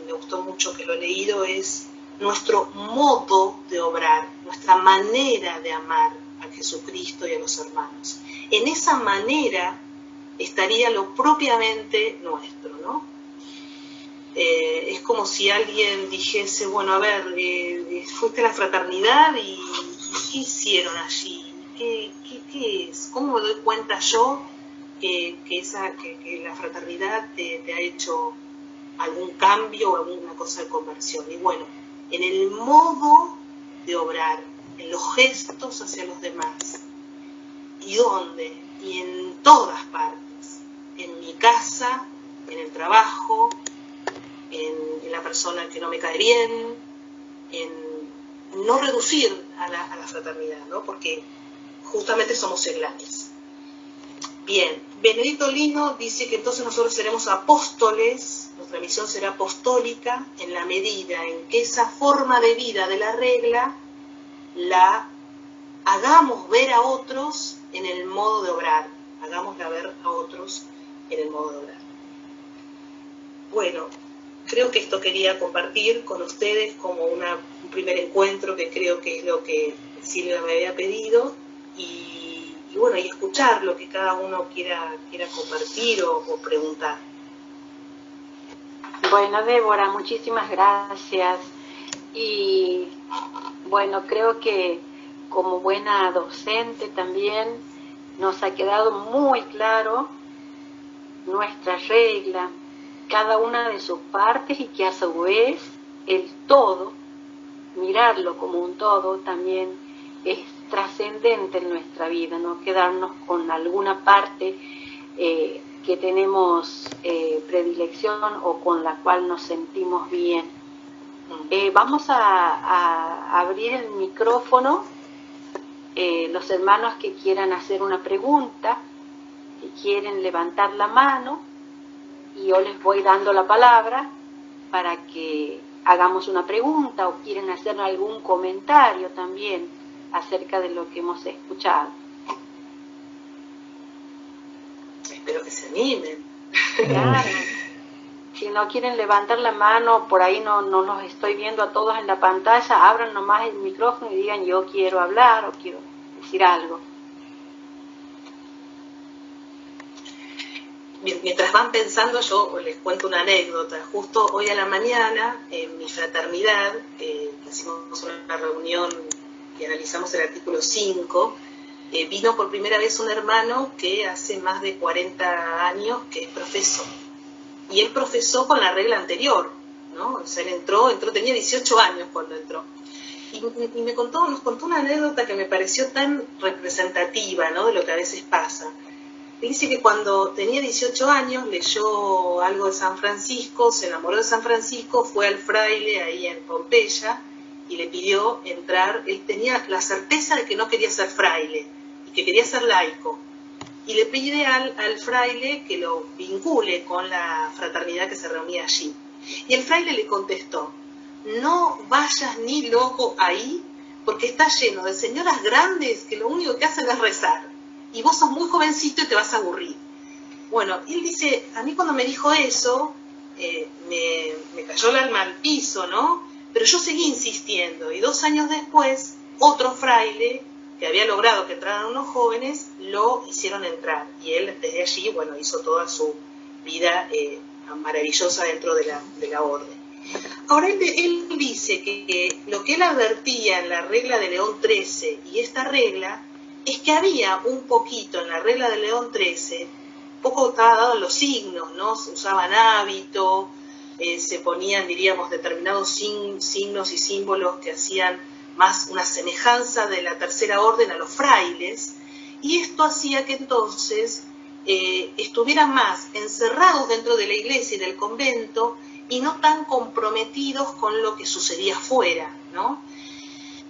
Speaker 2: me gustó mucho que lo he leído, es nuestro modo de obrar, nuestra manera de amar a Jesucristo y a los hermanos. En esa manera estaría lo propiamente nuestro, ¿no? Es como si alguien dijese, bueno, a ver, fuiste a la fraternidad y ¿qué hicieron allí? ¿Qué es? ¿Cómo me doy cuenta yo que la fraternidad te ha hecho algún cambio o alguna cosa de conversión? Y bueno, en el modo de obrar, en los gestos hacia los demás. ¿Y dónde? Y en todas partes. En mi casa, en el trabajo, en la persona que no me cae bien, en no reducir a la fraternidad, ¿no? Porque justamente somos seglares. Bien. Bien, Benedicto Lino dice que entonces nosotros seremos apóstoles, nuestra misión será apostólica en la medida en que esa forma de vida de la regla la hagamos ver a otros en el modo de obrar, hagámosla ver a otros en el modo de obrar. Bueno, creo que esto quería compartir con ustedes como un primer encuentro, que creo que es lo que Silvia me había pedido, y bueno, y escuchar lo que cada uno quiera compartir o preguntar.
Speaker 1: Bueno, Débora, muchísimas gracias. Y bueno, creo que como buena docente también nos ha quedado muy claro nuestra regla, cada una de sus partes, y que a su vez el todo, mirarlo como un todo, también es trascendente en nuestra vida, no quedarnos con alguna parte que tenemos predilección o con la cual nos sentimos bien. Vamos a abrir el micrófono, los hermanos que quieran hacer una pregunta, que quieren levantar la mano, y yo les voy dando la palabra para que hagamos una pregunta o quieren hacer algún comentario también acerca de lo que hemos escuchado.
Speaker 2: Espero que se animen.
Speaker 1: Claro. Si no quieren levantar la mano, por ahí no los estoy viendo a todos en la pantalla, abran nomás el micrófono y digan yo quiero hablar o quiero decir algo.
Speaker 2: Mientras van pensando, yo les cuento una anécdota. Justo hoy a la mañana, en mi fraternidad, hicimos una reunión y analizamos el artículo 5, vino por primera vez un hermano que hace más de 40 años que es profesor. Y él profesó con la regla anterior, ¿no? O sea, él entró, tenía 18 años cuando entró. Y nos contó una anécdota que me pareció tan representativa, ¿no?, de lo que a veces pasa. Dice que cuando tenía 18 años leyó algo de San Francisco, se enamoró de San Francisco, fue al fraile ahí en Pompeya y le pidió entrar. Él tenía la certeza de que no quería ser fraile y que quería ser laico. Y le pide al fraile que lo vincule con la fraternidad que se reunía allí. Y el fraile le contestó: no vayas ni loco ahí, porque está lleno de señoras grandes que lo único que hacen es rezar. Y vos sos muy jovencito y te vas a aburrir. Bueno, él dice, a mí cuando me dijo eso, me cayó el alma al piso, ¿no? Pero yo seguí insistiendo, y 2 años después, otro fraile, que había logrado que entraran unos jóvenes, lo hicieron entrar. Y él, desde allí, bueno, hizo toda su vida maravillosa dentro de la orden. Ahora, él dice que lo que él advertía en la regla de León XIII y esta regla, es que había un poquito en la regla de León XIII, poco estaba dado en los signos, ¿no? Se usaban hábito, se ponían, diríamos, determinados signos y símbolos que hacían más una semejanza de la tercera orden a los frailes, y esto hacía que entonces estuvieran más encerrados dentro de la iglesia y del convento y no tan comprometidos con lo que sucedía afuera, ¿no?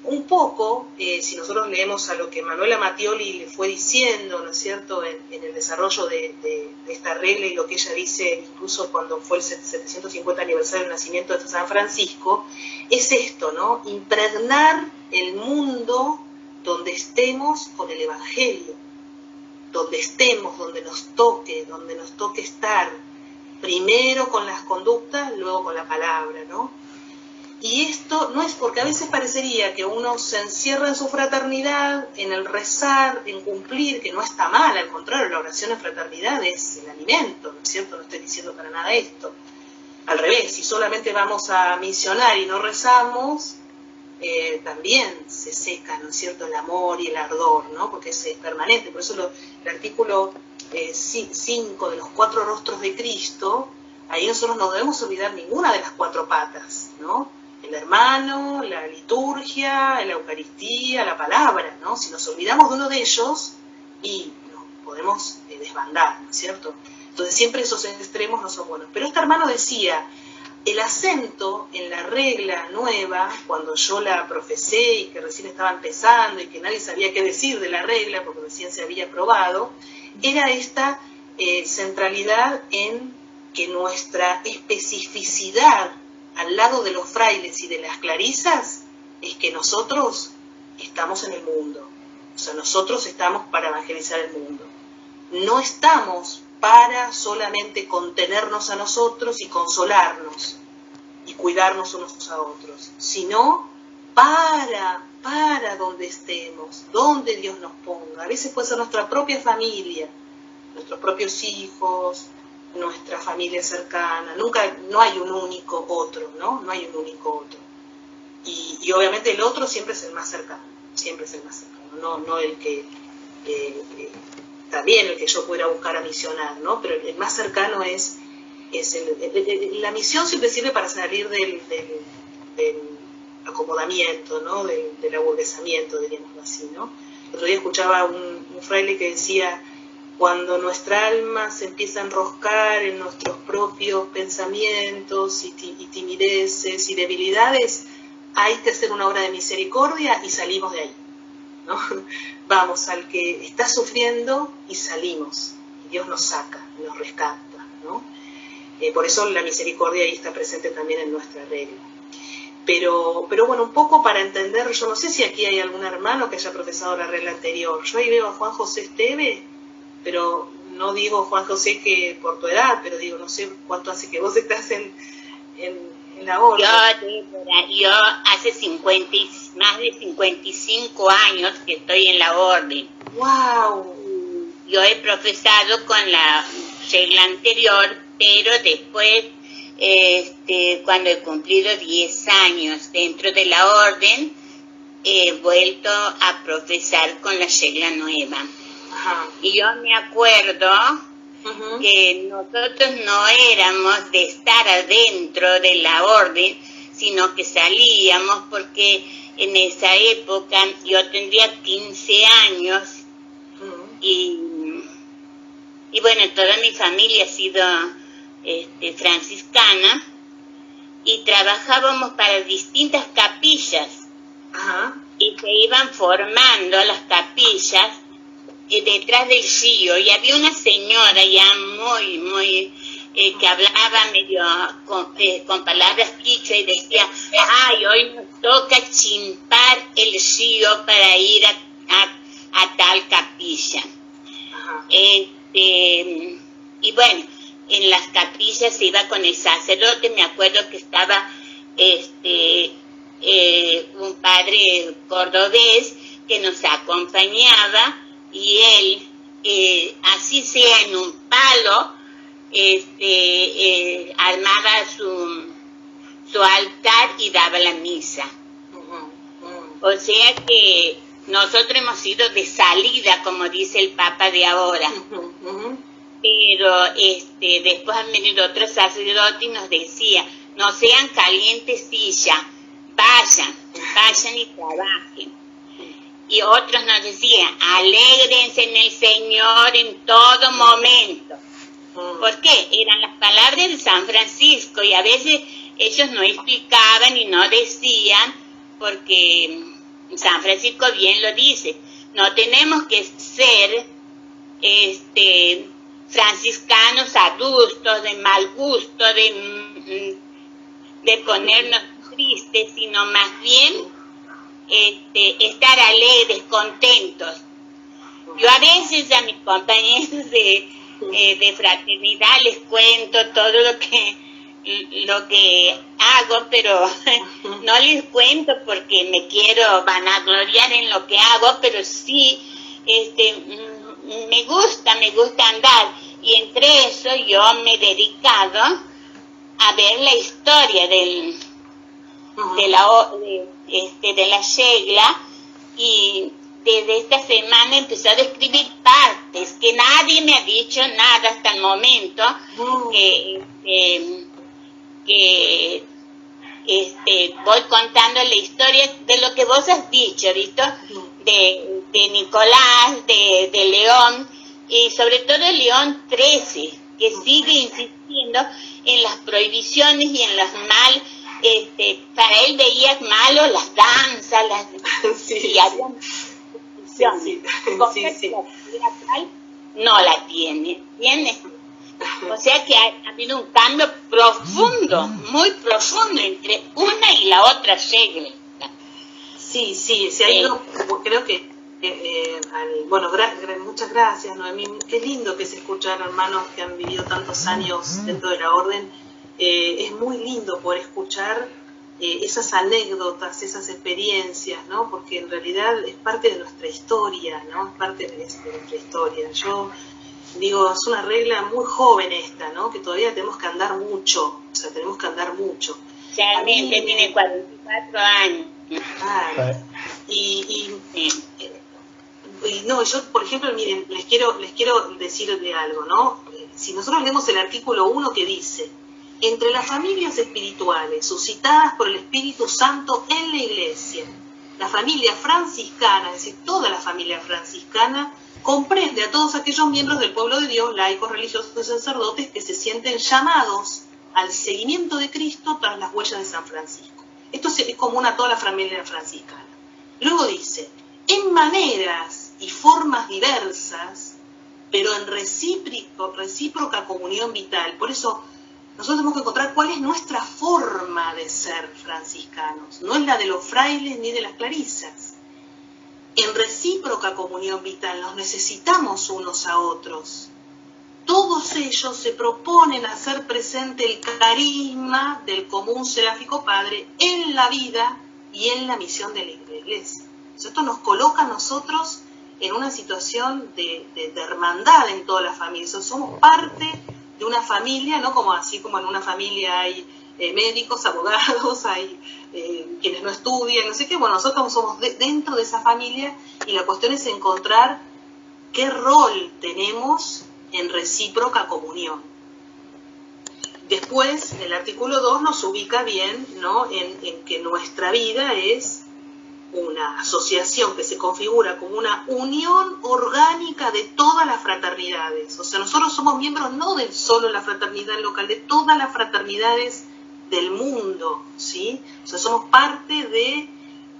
Speaker 2: Un poco, si nosotros leemos a lo que Manuela Mattioli le fue diciendo, ¿no es cierto?, en el desarrollo de esta regla, y lo que ella dice incluso cuando fue el 750 aniversario del nacimiento de San Francisco, es esto, ¿no?, impregnar el mundo donde estemos con el Evangelio, donde estemos, donde nos toque estar, primero con las conductas, luego con la palabra, ¿no? Y esto no es porque a veces parecería que uno se encierra en su fraternidad, en el rezar, en cumplir, que no está mal, al contrario, la oración en fraternidad es el alimento, ¿no es cierto? No estoy diciendo para nada esto. Al revés, si solamente vamos a misionar y no rezamos, también se seca, ¿no es cierto?, el amor y el ardor, ¿no? Porque es permanente. Por eso el artículo 5 de los 4 rostros de Cristo, ahí nosotros no debemos olvidar ninguna de las 4 patas, ¿no? El hermano, la liturgia, la Eucaristía, la palabra, ¿no? Si nos olvidamos de uno de ellos, y nos podemos desbandar, ¿no es cierto? Entonces siempre esos extremos no son buenos. Pero este hermano decía, el acento en la regla nueva, cuando yo la profesé y que recién estaba empezando y que nadie sabía qué decir de la regla porque recién se había aprobado, era esta centralidad en que nuestra especificidad al lado de los frailes y de las clarisas es que nosotros estamos en el mundo. O sea, nosotros estamos para evangelizar el mundo. No estamos para solamente contenernos a nosotros y consolarnos y cuidarnos unos a otros, sino para donde estemos, donde Dios nos ponga. A veces puede ser nuestra propia familia, nuestros propios hijos, nuestra familia cercana. No hay un único otro, ¿no? No hay un único otro. Y obviamente el otro siempre es el más cercano, no el que, también el que yo pudiera buscar a misionar, ¿no? Pero el más cercano es la misión siempre sirve para salir del acomodamiento, ¿no? Del aburguesamiento, diríamos así, ¿no? El otro día escuchaba un fraile que decía: cuando nuestra alma se empieza a enroscar en nuestros propios pensamientos y timideces y debilidades, hay que hacer una obra de misericordia y salimos de ahí, ¿no? Vamos al que está sufriendo y salimos, y Dios nos saca, nos rescata, ¿no? Por eso la misericordia ahí está presente también en nuestra regla. Pero bueno, un poco para entender, yo no sé si aquí hay algún hermano que haya profesado la regla anterior. Yo ahí veo a Juan José Esteve, pero no digo Juan José que por tu edad, pero digo, no sé cuánto hace que vos estás en la orden.
Speaker 3: Yo hace más de 55 años que estoy en la orden.
Speaker 2: ¡Wow!
Speaker 3: Yo he profesado con la regla anterior, pero después, cuando he cumplido 10 años dentro de la orden, he vuelto a profesar con la regla nueva.
Speaker 2: Ajá.
Speaker 3: Y yo me acuerdo que nosotros no éramos de estar adentro de la orden, sino que salíamos, porque en esa época yo tendría 15 años y bueno, toda mi familia ha sido franciscana, y trabajábamos para distintas capillas.
Speaker 2: Ajá.
Speaker 3: Y se iban formando las capillas detrás del río, y había una señora ya muy que hablaba medio con palabras quichua y decía: ay, hoy nos toca chimpar el río para ir a tal capilla.
Speaker 2: Ajá.
Speaker 3: Y bueno, en las capillas se iba con el sacerdote. Me acuerdo que estaba un padre cordobés que nos acompañaba, y él, así sea en un palo, armaba su altar y daba la misa. O sea que nosotros hemos sido de salida, como dice el Papa de ahora. Pero después han venido otros sacerdotes y nos decía: no sean calientes silla, vayan y trabajen. Y otros nos decían: alégrense en el Señor en todo momento. ¿Por qué? Eran las palabras de San Francisco, y a veces ellos no explicaban y no decían, porque San Francisco bien lo dice: no tenemos que ser franciscanos adultos, de mal gusto, de ponernos tristes, sino más bien estar alegres, contentos. Yo a veces a mis compañeros de fraternidad les cuento todo lo que hago, pero no les cuento porque me quiero vanagloriar en lo que hago, pero sí me gusta andar, y entre eso yo me he dedicado a ver la historia de la regla, y desde esta semana he empezado a escribir partes que nadie me ha dicho nada hasta el momento, que voy contando la historia de lo que vos has dicho, ¿visto? De Nicolás, de León, y sobre todo León XIII, que sigue insistiendo en las prohibiciones y en las mal. Para él veía malo las danzas, y había
Speaker 2: sí.
Speaker 3: no la tiene. O sea que ha habido un cambio profundo, muy profundo entre una y la otra regla.
Speaker 2: Sí, se ha ido, creo que, bueno, muchas gracias, Noemí. Qué lindo que se escuchan hermanos que han vivido tantos años dentro de la orden. Es muy lindo poder escuchar esas anécdotas, esas experiencias, ¿no? Porque en realidad es parte de nuestra historia, ¿no? Es parte de nuestra historia. Yo digo, es una regla muy joven esta, ¿no? Que todavía tenemos que andar mucho, o sea, tenemos que andar mucho.
Speaker 3: Realmente tiene 44 años.
Speaker 2: Claro. Y no, yo, por ejemplo, miren, les quiero decir de algo, ¿no? Si nosotros leemos el artículo 1 que dice: entre las familias espirituales suscitadas por el Espíritu Santo en la Iglesia, la familia franciscana, es decir, toda la familia franciscana, comprende a todos aquellos miembros del pueblo de Dios, laicos, religiosos y sacerdotes, que se sienten llamados al seguimiento de Cristo tras las huellas de San Francisco. Esto es común a toda la familia franciscana. Luego dice: en maneras y formas diversas, pero en recíproca comunión vital. Por eso nosotros tenemos que encontrar cuál es nuestra forma de ser franciscanos. No es la de los frailes ni de las clarisas. En recíproca comunión vital, nos necesitamos unos a otros. Todos ellos se proponen hacer presente el carisma del común seráfico Padre en la vida y en la misión de la Iglesia. Esto nos coloca a nosotros en una situación de hermandad en toda la familia. Somos parte de una familia, ¿no? Como así como en una familia hay médicos, abogados, hay quienes no estudian, no sé qué. Bueno, nosotros somos dentro de esa familia, y la cuestión es encontrar qué rol tenemos en recíproca comunión. Después, el artículo 2 nos ubica bien, ¿no? en que nuestra vida es una asociación que se configura como una unión orgánica de todas las fraternidades. O sea, nosotros somos miembros no de solo la fraternidad local, de todas las fraternidades del mundo, ¿sí? O sea, somos parte de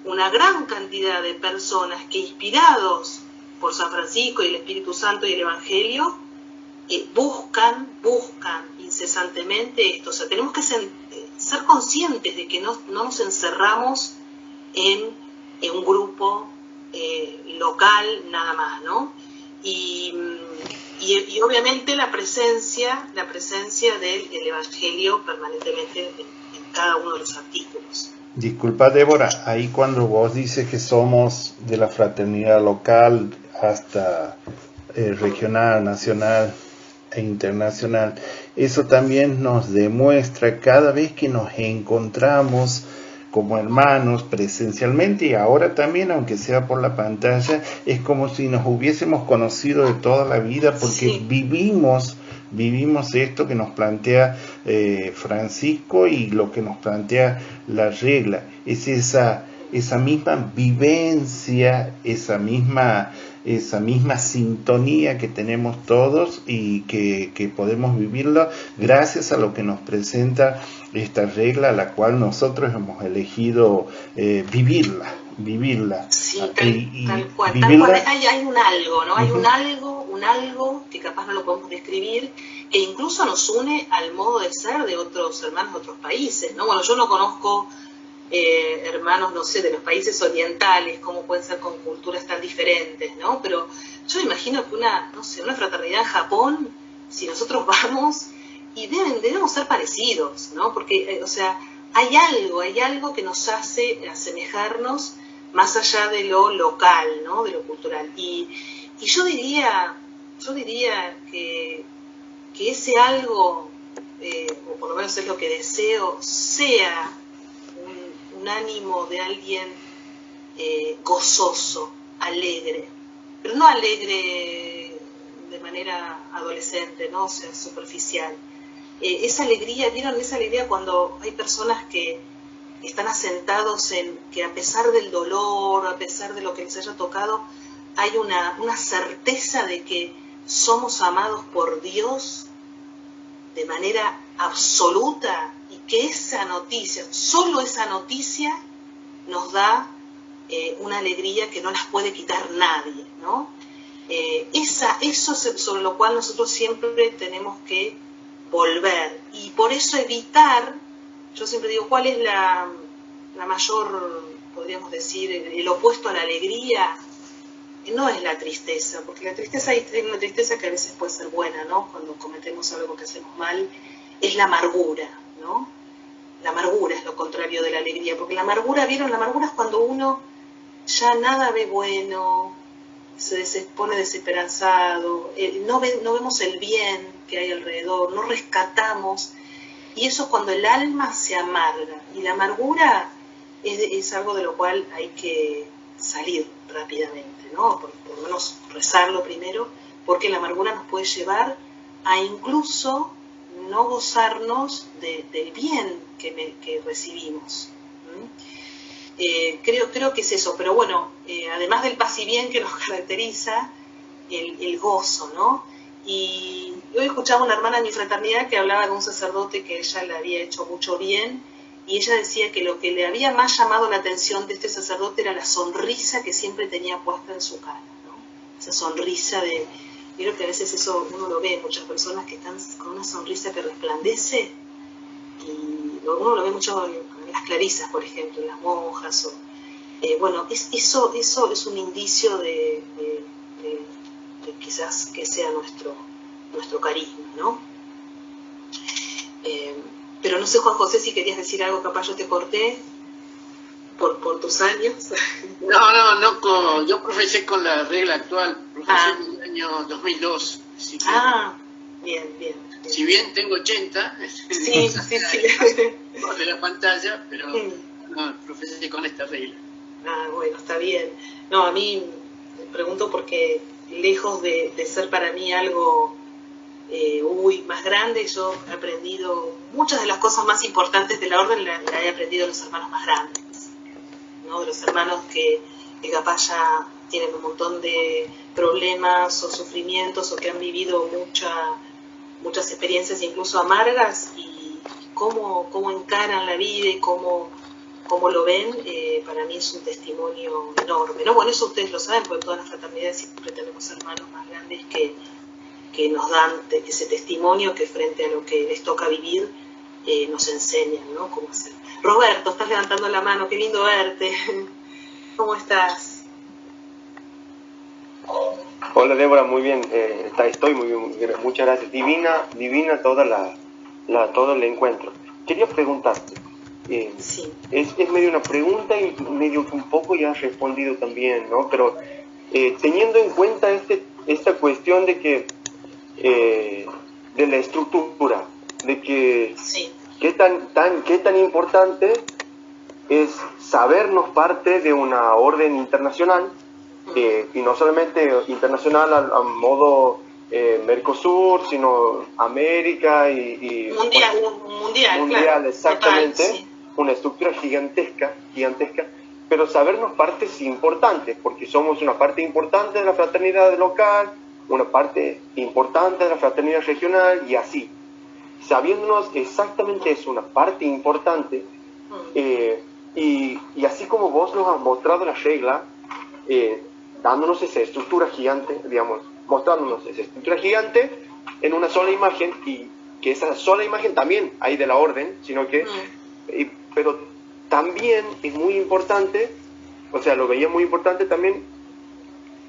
Speaker 2: una gran cantidad de personas que, inspirados por San Francisco y el Espíritu Santo y el Evangelio, buscan incesantemente esto. O sea, tenemos que ser conscientes de que no nos encerramos en un grupo local nada más, ¿no? Y obviamente la presencia del Evangelio permanentemente en cada uno de los artículos.
Speaker 4: Disculpa, Débora, ahí cuando vos dices que somos de la fraternidad local hasta regional, nacional e internacional, eso también nos demuestra cada vez que nos encontramos como hermanos presencialmente, y ahora también, aunque sea por la pantalla, es como si nos hubiésemos conocido de toda la vida, porque sí, vivimos esto que nos plantea Francisco y lo que nos plantea la regla. Es esa misma vivencia, esa misma sintonía que tenemos todos, y que podemos vivirlo gracias a lo que nos presenta esta regla, la cual nosotros hemos elegido vivirla.
Speaker 2: Sí, tal cual. Hay un algo, ¿no? Hay un algo que capaz no lo podemos describir, que incluso nos une al modo de ser de otros hermanos de otros países, ¿no? Bueno, yo no conozco hermanos, no sé, de los países orientales, cómo pueden ser con culturas tan diferentes, ¿no? Pero yo me imagino que una fraternidad en Japón, si nosotros vamos, y debemos ser parecidos, ¿no? Porque, o sea, hay algo que nos hace asemejarnos más allá de lo local, ¿no? De lo cultural. Y yo diría que ese algo, o por lo menos es lo que deseo, sea un ánimo de alguien gozoso, alegre, pero no alegre de manera adolescente, ¿no? O sea, superficial. Esa alegría, ¿vieron? Esa alegría cuando hay personas que están asentados en que, a pesar del dolor, a pesar de lo que les haya tocado, hay una certeza de que somos amados por Dios de manera absoluta, y que esa noticia, solo esa noticia, nos da una alegría que no las puede quitar nadie, ¿no? eso es sobre lo cual nosotros siempre tenemos que volver. Y por eso evitar, yo siempre digo, ¿cuál es la mayor, podríamos decir, el opuesto a la alegría? No es la tristeza, porque la tristeza, hay una tristeza que a veces puede ser buena, ¿no? Cuando cometemos algo que hacemos mal, es la amargura, ¿no? La amargura es lo contrario de la alegría, porque la amargura, ¿vieron? La amargura es cuando uno ya nada ve bueno, se pone desesperanzado, no vemos el bien que hay alrededor, no rescatamos, y eso es cuando el alma se amarga, y la amargura es algo de lo cual hay que salir rápidamente, ¿no? Por lo menos rezarlo primero, porque la amargura nos puede llevar a incluso no gozarnos del bien que recibimos. Creo que es eso, pero bueno, además del paz y bien que nos caracteriza, el gozo, ¿no? Y hoy escuchaba una hermana de mi fraternidad que hablaba de un sacerdote que ella le había hecho mucho bien, y ella decía que lo que le había más llamado la atención de este sacerdote era la sonrisa que siempre tenía puesta en su cara, ¿no? Esa sonrisa de... Creo que a veces eso uno lo ve en muchas personas que están con una sonrisa que resplandece, y uno lo ve mucho en las clarisas, por ejemplo, en las monjas. Bueno, eso es un indicio de quizás que sea nuestro carisma, ¿no? Pero no sé, Juan José, si querías decir algo, capaz yo te corté por tus años.
Speaker 5: No, yo profesé con la regla actual, profesé en el año 2002. Así que,
Speaker 2: bien.
Speaker 5: Si bien tengo 80,
Speaker 2: sí.
Speaker 5: de la pantalla, pero no, profesé con esta regla.
Speaker 2: Bueno, está bien. No, a mí me pregunto porque lejos de ser para mí algo más grande, yo he aprendido muchas de las cosas más importantes de la orden, la he aprendido de los hermanos más grandes, ¿no? De los hermanos que capaz ya tienen un montón de problemas o sufrimientos o que han vivido muchas experiencias incluso amargas, y cómo encaran la vida y cómo lo ven, para mí es un testimonio enorme, ¿no? Bueno, eso ustedes lo saben, porque en todas las fraternidades siempre tenemos hermanos más grandes que nos dan ese testimonio, que frente a lo que les toca vivir nos enseñan, ¿no? Cómo hacer. Roberto, estás levantando la mano, qué lindo verte. ¿Cómo estás?
Speaker 6: Hola Débora, muy bien, estoy muy bien, muchas gracias. Divina todo el encuentro. Quería preguntarte,
Speaker 2: sí.
Speaker 6: es medio una pregunta y medio que un poco ya has respondido también, ¿no? Pero teniendo en cuenta esta cuestión de que de la estructura, de que
Speaker 2: sí.
Speaker 6: qué tan importante es sabernos parte de una orden internacional, y no solamente internacional a modo Mercosur, sino América y
Speaker 2: mundial, claro,
Speaker 6: exactamente,
Speaker 2: total, sí.
Speaker 6: Una estructura gigantesca, pero sabernos partes importantes, porque somos una parte importante de la fraternidad local, una parte importante de la fraternidad regional, y así, sabiéndonos exactamente eso, una parte importante, y así como vos nos has mostrado la regla, dándonos esa estructura gigante, digamos, mostrándonos esa estructura gigante en una sola imagen, y que esa sola imagen también hay de la orden, sino que, pero también es muy importante, o sea, lo veía muy importante también,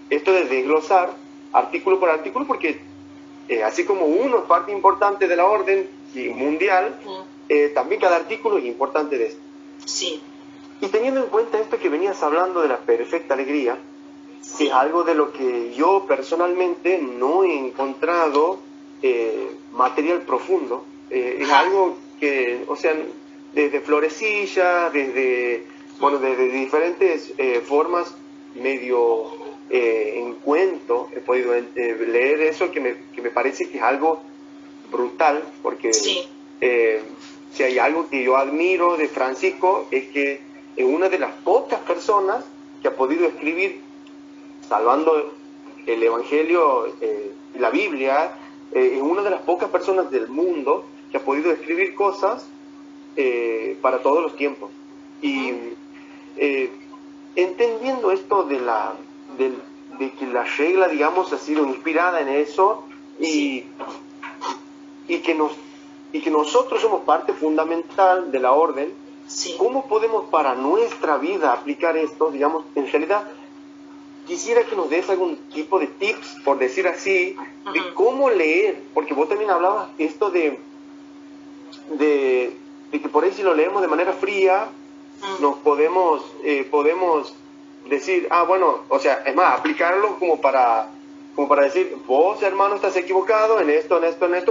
Speaker 6: esto de desglosar artículo por artículo, porque así como uno es parte importante de la orden mundial, también cada artículo es importante de esto.
Speaker 2: Sí.
Speaker 6: Y teniendo en cuenta esto que venías hablando de la perfecta alegría,
Speaker 2: sí.
Speaker 6: Es algo de lo que yo personalmente no he encontrado material profundo. Es algo que, o sea, desde florecillas, desde diferentes formas, medio en cuento, he podido leer eso, que me parece que es algo brutal, porque
Speaker 2: sí.
Speaker 6: Si hay algo que yo admiro de Francisco, es que es una de las pocas personas que ha podido escribir, salvando el Evangelio y la Biblia, es una de las pocas personas del mundo que ha podido escribir cosas para todos los tiempos. Y entendiendo esto de que la regla, digamos, ha sido inspirada en eso y que nosotros somos parte fundamental de la orden.
Speaker 2: Sí.
Speaker 6: ¿Cómo podemos para nuestra vida aplicar esto? Digamos, en realidad, quisiera que nos des algún tipo de tips, por decir así, de cómo leer, porque vos también hablabas esto de que por ahí si lo leemos de manera fría, nos podemos decir, bueno, o sea, es más, aplicarlo como para decir, vos, hermano, estás equivocado en esto,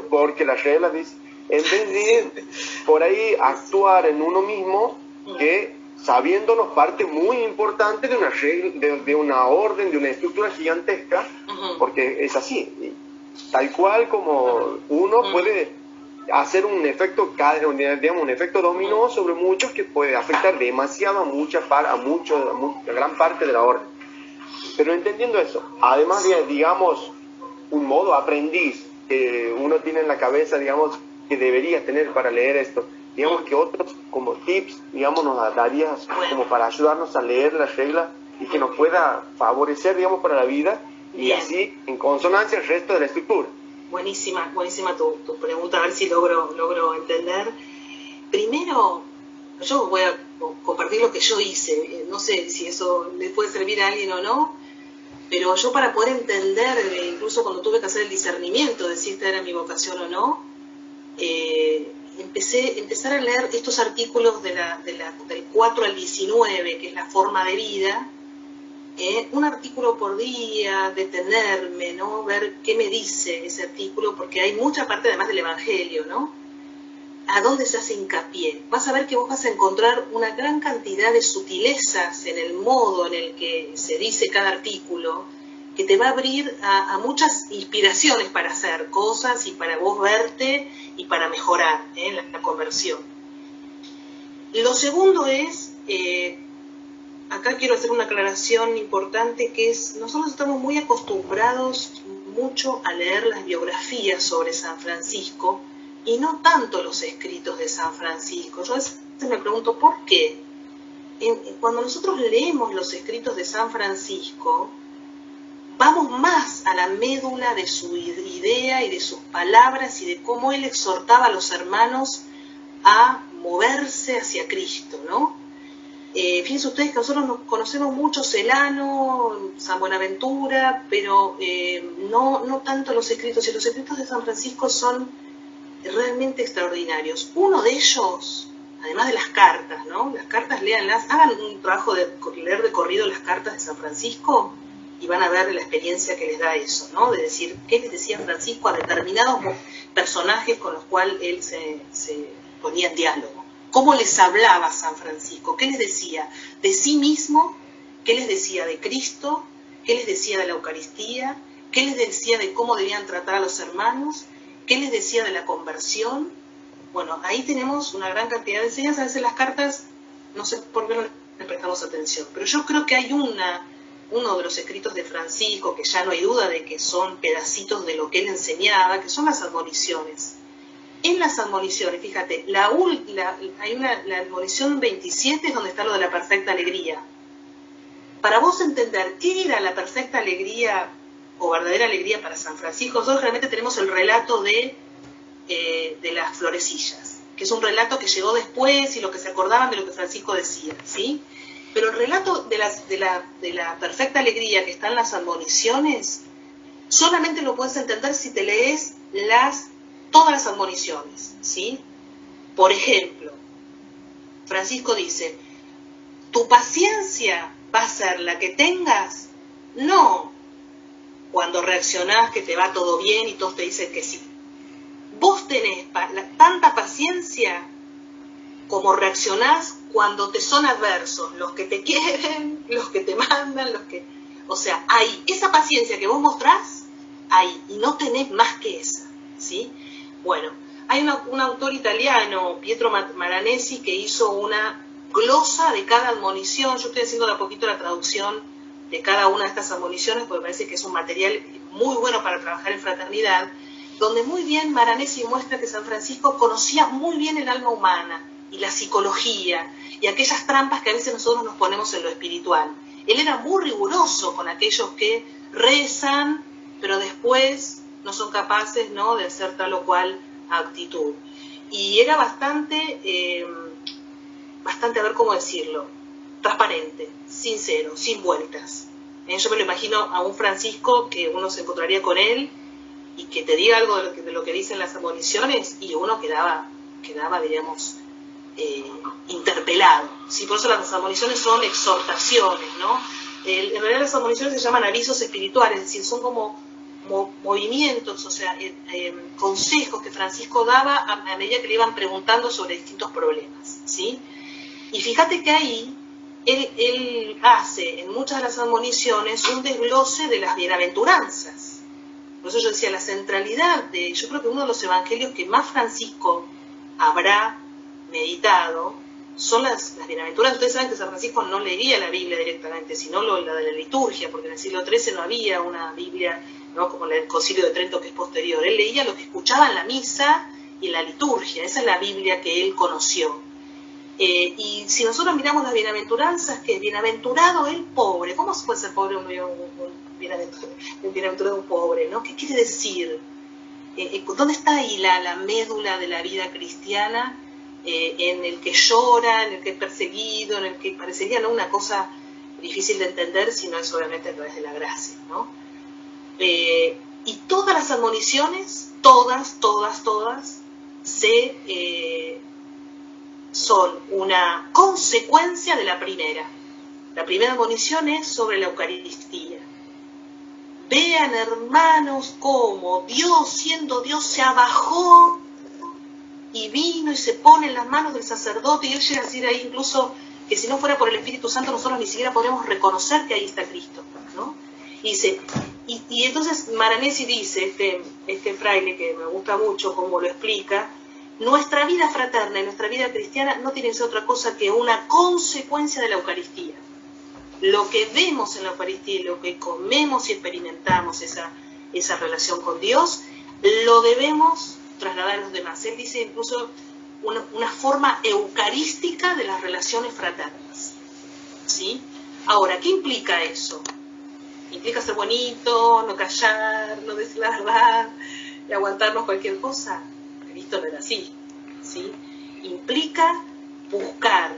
Speaker 6: porque la regla dice, en vez de por ahí actuar en uno mismo, que sabiéndonos parte muy importante de una regla, de una orden, de una estructura gigantesca, porque es así, tal cual como uno puede hacer un efecto, digamos, un efecto dominó sobre muchos que puede afectar demasiado a gran parte de la orden. Pero entendiendo eso, además de, digamos, un modo aprendiz que uno tiene en la cabeza, digamos, que debería tener para leer esto, digamos que otros como tips, digamos, nos darías como para ayudarnos a leer la regla y que nos pueda favorecer, digamos, para la vida y
Speaker 2: Bien.
Speaker 6: así en consonancia el resto de la estructura.
Speaker 2: Buenísima tu pregunta, a ver si logro entender. Primero, yo voy a compartir lo que yo hice, no sé si eso le puede servir a alguien o no, pero yo para poder entender, incluso cuando tuve que hacer el discernimiento de si esta era mi vocación o no, empezar a leer estos artículos del 4 al 19, que es la forma de vida, un artículo por día, detenerme, ¿no? Ver qué me dice ese artículo, porque hay mucha parte además del Evangelio, ¿no? ¿A dónde se hace hincapié? Vas a ver que vos vas a encontrar una gran cantidad de sutilezas en el modo en el que se dice cada artículo, que te va a abrir a muchas inspiraciones para hacer cosas y para vos verte y para mejorar la conversión. Lo segundo es... acá quiero hacer una aclaración importante, que es, nosotros estamos muy acostumbrados mucho a leer las biografías sobre San Francisco y no tanto los escritos de San Francisco. Yo a veces me pregunto, ¿por qué? Cuando nosotros leemos los escritos de San Francisco, vamos más a la médula de su idea y de sus palabras y de cómo él exhortaba a los hermanos a moverse hacia Cristo, ¿no? Fíjense ustedes que nosotros nos conocemos mucho Celano, San Buenaventura, pero no tanto los escritos, y los escritos de San Francisco son realmente extraordinarios. Uno de ellos, además de las cartas, ¿no? Las cartas, léanlas, hagan un trabajo de leer de corrido las cartas de San Francisco y van a ver la experiencia que les da eso, ¿no? De decir, ¿qué les decía Francisco a determinados personajes con los cuales él se ponía en diálogo? ¿Cómo les hablaba San Francisco? ¿Qué les decía de sí mismo? ¿Qué les decía de Cristo? ¿Qué les decía de la Eucaristía? ¿Qué les decía de cómo debían tratar a los hermanos? ¿Qué les decía de la conversión? Bueno, ahí tenemos una gran cantidad de enseñanzas. A veces las cartas, no sé por qué no le prestamos atención, pero yo creo que hay uno de los escritos de Francisco, que ya no hay duda de que son pedacitos de lo que él enseñaba, que son las admoniciones. En las admoniciones, fíjate, la admonición 27 es donde está lo de la perfecta alegría. Para vos entender qué era la perfecta alegría o verdadera alegría para San Francisco, nosotros realmente tenemos el relato de las florecillas, que es un relato que llegó después y lo que se acordaban de lo que Francisco decía, ¿sí? Pero el relato de la perfecta alegría que está en las admoniciones, solamente lo puedes entender si te lees todas las admoniciones, ¿sí? Por ejemplo, Francisco dice, tu paciencia va a ser la que tengas, no cuando reaccionás que te va todo bien y todos te dicen que sí. Vos tenés tanta paciencia como reaccionás cuando te son adversos, los que te quieren, los que te mandan, o sea, hay esa paciencia que vos mostrás, hay, y no tenés más que esa, ¿sí? Bueno, hay un autor italiano, Pietro Maranesi, que hizo una glosa de cada admonición. Yo estoy haciendo de a poquito la traducción de cada una de estas admoniciones, porque me parece que es un material muy bueno para trabajar en fraternidad, donde muy bien Maranesi muestra que San Francisco conocía muy bien el alma humana y la psicología, y aquellas trampas que a veces nosotros nos ponemos en lo espiritual. Él era muy riguroso con aquellos que rezan, pero después no son capaces, ¿no?, de hacer tal o cual actitud. Y era bastante, a ver cómo decirlo, transparente, sincero, sin vueltas. Yo me lo imagino a un Francisco que uno se encontraría con él y que te diga algo de lo que dicen las admoniciones y uno quedaba diríamos, interpelado. ¿Sí? Por eso las admoniciones son exhortaciones, ¿no? En realidad las admoniciones se llaman avisos espirituales, es decir, son como movimientos, o sea, consejos que Francisco daba a medida que le iban preguntando sobre distintos problemas, ¿sí? Y fíjate que ahí él hace en muchas de las admoniciones un desglose de las bienaventuranzas. Por eso yo decía, la centralidad yo creo que uno de los evangelios que más Francisco habrá meditado son las bienaventuranzas. Ustedes saben que San Francisco no leía la Biblia directamente, sino la de la liturgia, porque en el siglo XIII no había una Biblia, ¿no?, como el Concilio de Trento, que es posterior. Él leía lo que escuchaba en la misa y en la liturgia. Esa es la Biblia que él conoció. Y si nosotros miramos las bienaventuranzas, que es bienaventurado el pobre. ¿Cómo se puede ser pobre un bienaventurado un pobre, ¿no? ¿Qué quiere decir? ¿Dónde está ahí la médula de la vida cristiana? En el que llora, en el que es perseguido, en el que parecería, ¿no?, una cosa difícil de entender, si no es obviamente a través de la gracia, ¿no? Y todas las admoniciones, todas, son una consecuencia de la primera. La primera admonición es sobre la Eucaristía. Vean, hermanos, cómo Dios, siendo Dios, se abajó y vino y se pone en las manos del sacerdote, y él llega a decir ahí incluso que si no fuera por el Espíritu Santo nosotros ni siquiera podemos reconocer que ahí está Cristo, ¿no? Y dice, y entonces Maranesi dice, este fraile que me gusta mucho cómo lo explica, nuestra vida fraterna y nuestra vida cristiana no tiene que ser otra cosa que una consecuencia de la Eucaristía. Lo que vemos en la Eucaristía, lo que comemos y experimentamos, esa relación con Dios, lo debemos trasladar a los demás. Él dice incluso una forma eucarística de las relaciones fraternas, ¿sí? Ahora, ¿qué implica eso? ¿Implica ser bonito, no callar, no decir la verdad y aguantarnos cualquier cosa? Cristo no era así, ¿sí? Implica buscar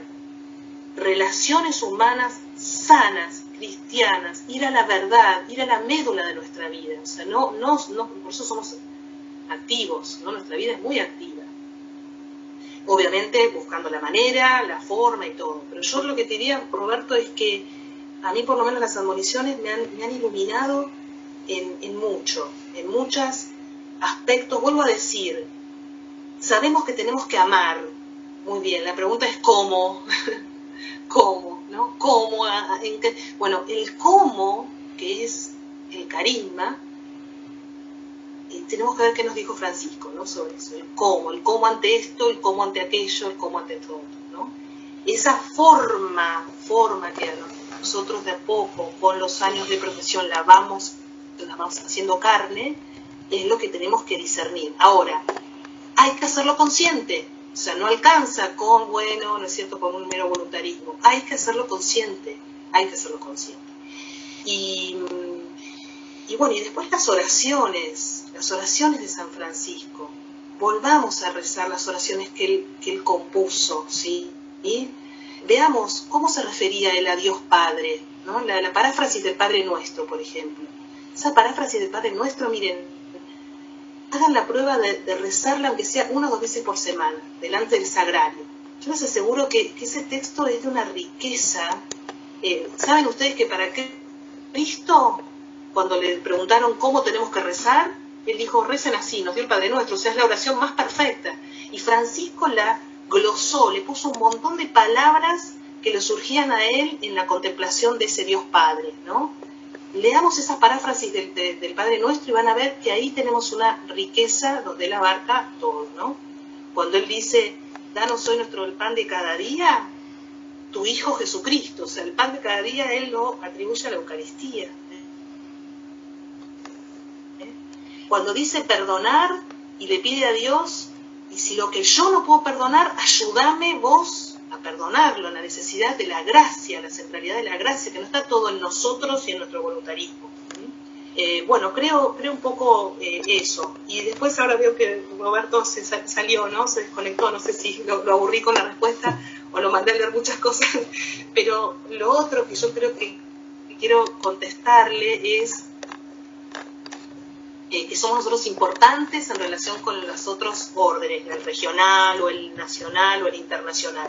Speaker 2: relaciones humanas sanas, cristianas, ir a la verdad, ir a la médula de nuestra vida. O sea, no por eso somos activos, ¿no? Nuestra vida es muy activa. Obviamente buscando la manera, la forma y todo. Pero yo lo que te diría, Roberto, es que a mí por lo menos las admoniciones me han iluminado en muchos aspectos. Vuelvo a decir, sabemos que tenemos que amar. Muy bien, la pregunta es ¿cómo? ¿Cómo? ¿No? ¿Cómo? Bueno, el cómo, que es el carisma, tenemos que ver qué nos dijo Francisco, ¿no?, sobre eso, el cómo ante esto, el cómo ante aquello, el cómo ante todo, ¿no? Esa forma que a nosotros de a poco, con los años de profesión, la vamos haciendo carne, es lo que tenemos que discernir. Ahora, hay que hacerlo consciente, o sea, no alcanza con, bueno, ¿no es cierto?, con un mero voluntarismo, hay que hacerlo consciente. Y bueno, y después las oraciones de San Francisco. Volvamos a rezar las oraciones que él compuso, ¿sí? ¿Y? Veamos cómo se refería él a Dios Padre, ¿no? La paráfrasis del Padre Nuestro, por ejemplo. Esa paráfrasis del Padre Nuestro, miren, hagan la prueba de rezarla, aunque sea 1 o 2 veces por semana, delante del sagrario. Yo les aseguro que ese texto es de una riqueza. ¿Saben ustedes que para Cristo, cuando le preguntaron cómo tenemos que rezar, él dijo, recen así, nos dio el Padre Nuestro, o sea, es la oración más perfecta. Y Francisco la glosó, le puso un montón de palabras que le surgían a él en la contemplación de ese Dios Padre, ¿no? Leamos esa paráfrasis del Padre Nuestro y van a ver que ahí tenemos una riqueza donde él abarca todo, ¿no? Cuando él dice, danos hoy el pan de cada día, tu Hijo Jesucristo, o sea, el pan de cada día él lo atribuye a la Eucaristía. Cuando dice perdonar y le pide a Dios, y si lo que yo no puedo perdonar, ayúdame vos perdonarlo, la necesidad de la gracia, la centralidad de la gracia, que no está todo en nosotros y en nuestro voluntarismo. Bueno, creo un poco eso. Y después ahora veo que Roberto salió, ¿no? Se desconectó, no sé si lo aburrí con la respuesta o lo mandé a leer muchas cosas, pero lo otro que yo creo que quiero contestarle es que somos nosotros importantes en relación con los otros órdenes, el regional o el nacional o el internacional.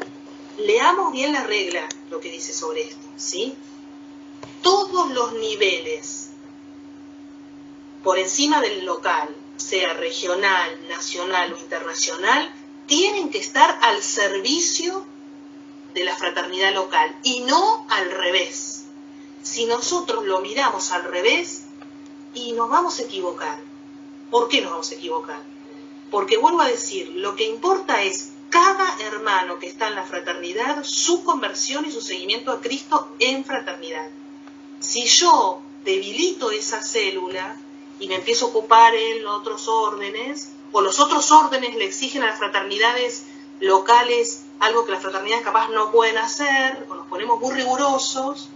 Speaker 2: Leamos bien la regla, lo que dice sobre esto, ¿sí? Todos los niveles por encima del local, sea regional, nacional o internacional, tienen que estar al servicio de la fraternidad local y no al revés. Si nosotros lo miramos al revés, y nos vamos a equivocar. ¿Por qué nos vamos a equivocar? Porque vuelvo a decir, lo que importa es cada hermano que está en la fraternidad, su conversión y su seguimiento a Cristo en fraternidad. Si yo debilito esa célula y me empiezo a ocupar en otros órdenes, o los otros órdenes le exigen a las fraternidades locales algo que las fraternidades capaz no pueden hacer, o nos ponemos muy rigurosos,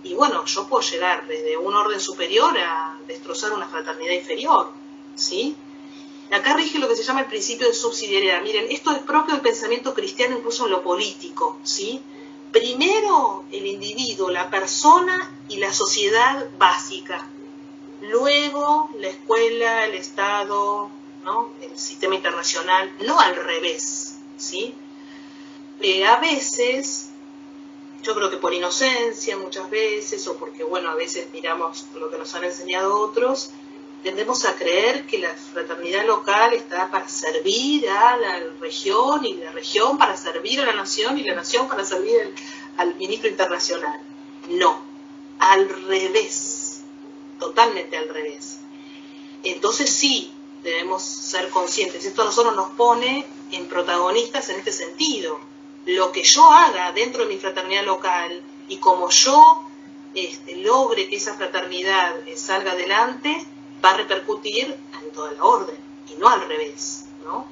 Speaker 2: y bueno, yo puedo llegar desde un orden superior a destrozar una fraternidad inferior, ¿sí? Acá rige lo que se llama el principio de subsidiariedad. Miren, esto es propio del pensamiento cristiano incluso en lo político, ¿sí? Primero el individuo, la persona y la sociedad básica. Luego la escuela, el Estado, ¿no? El sistema internacional, no al revés, ¿sí? A veces, yo creo que por inocencia muchas veces, o porque, bueno, a veces miramos lo que nos han enseñado otros, tendemos a creer que la fraternidad local está para servir a la región, y la región para servir a la nación, y la nación para servir al ministro internacional. No, al revés, totalmente al revés. Entonces sí, debemos ser conscientes. Esto a nosotros nos pone en protagonistas en este sentido. Lo que yo haga dentro de mi fraternidad local y como yo logre que esa fraternidad salga adelante, va a repercutir en toda la orden y no al revés, ¿no?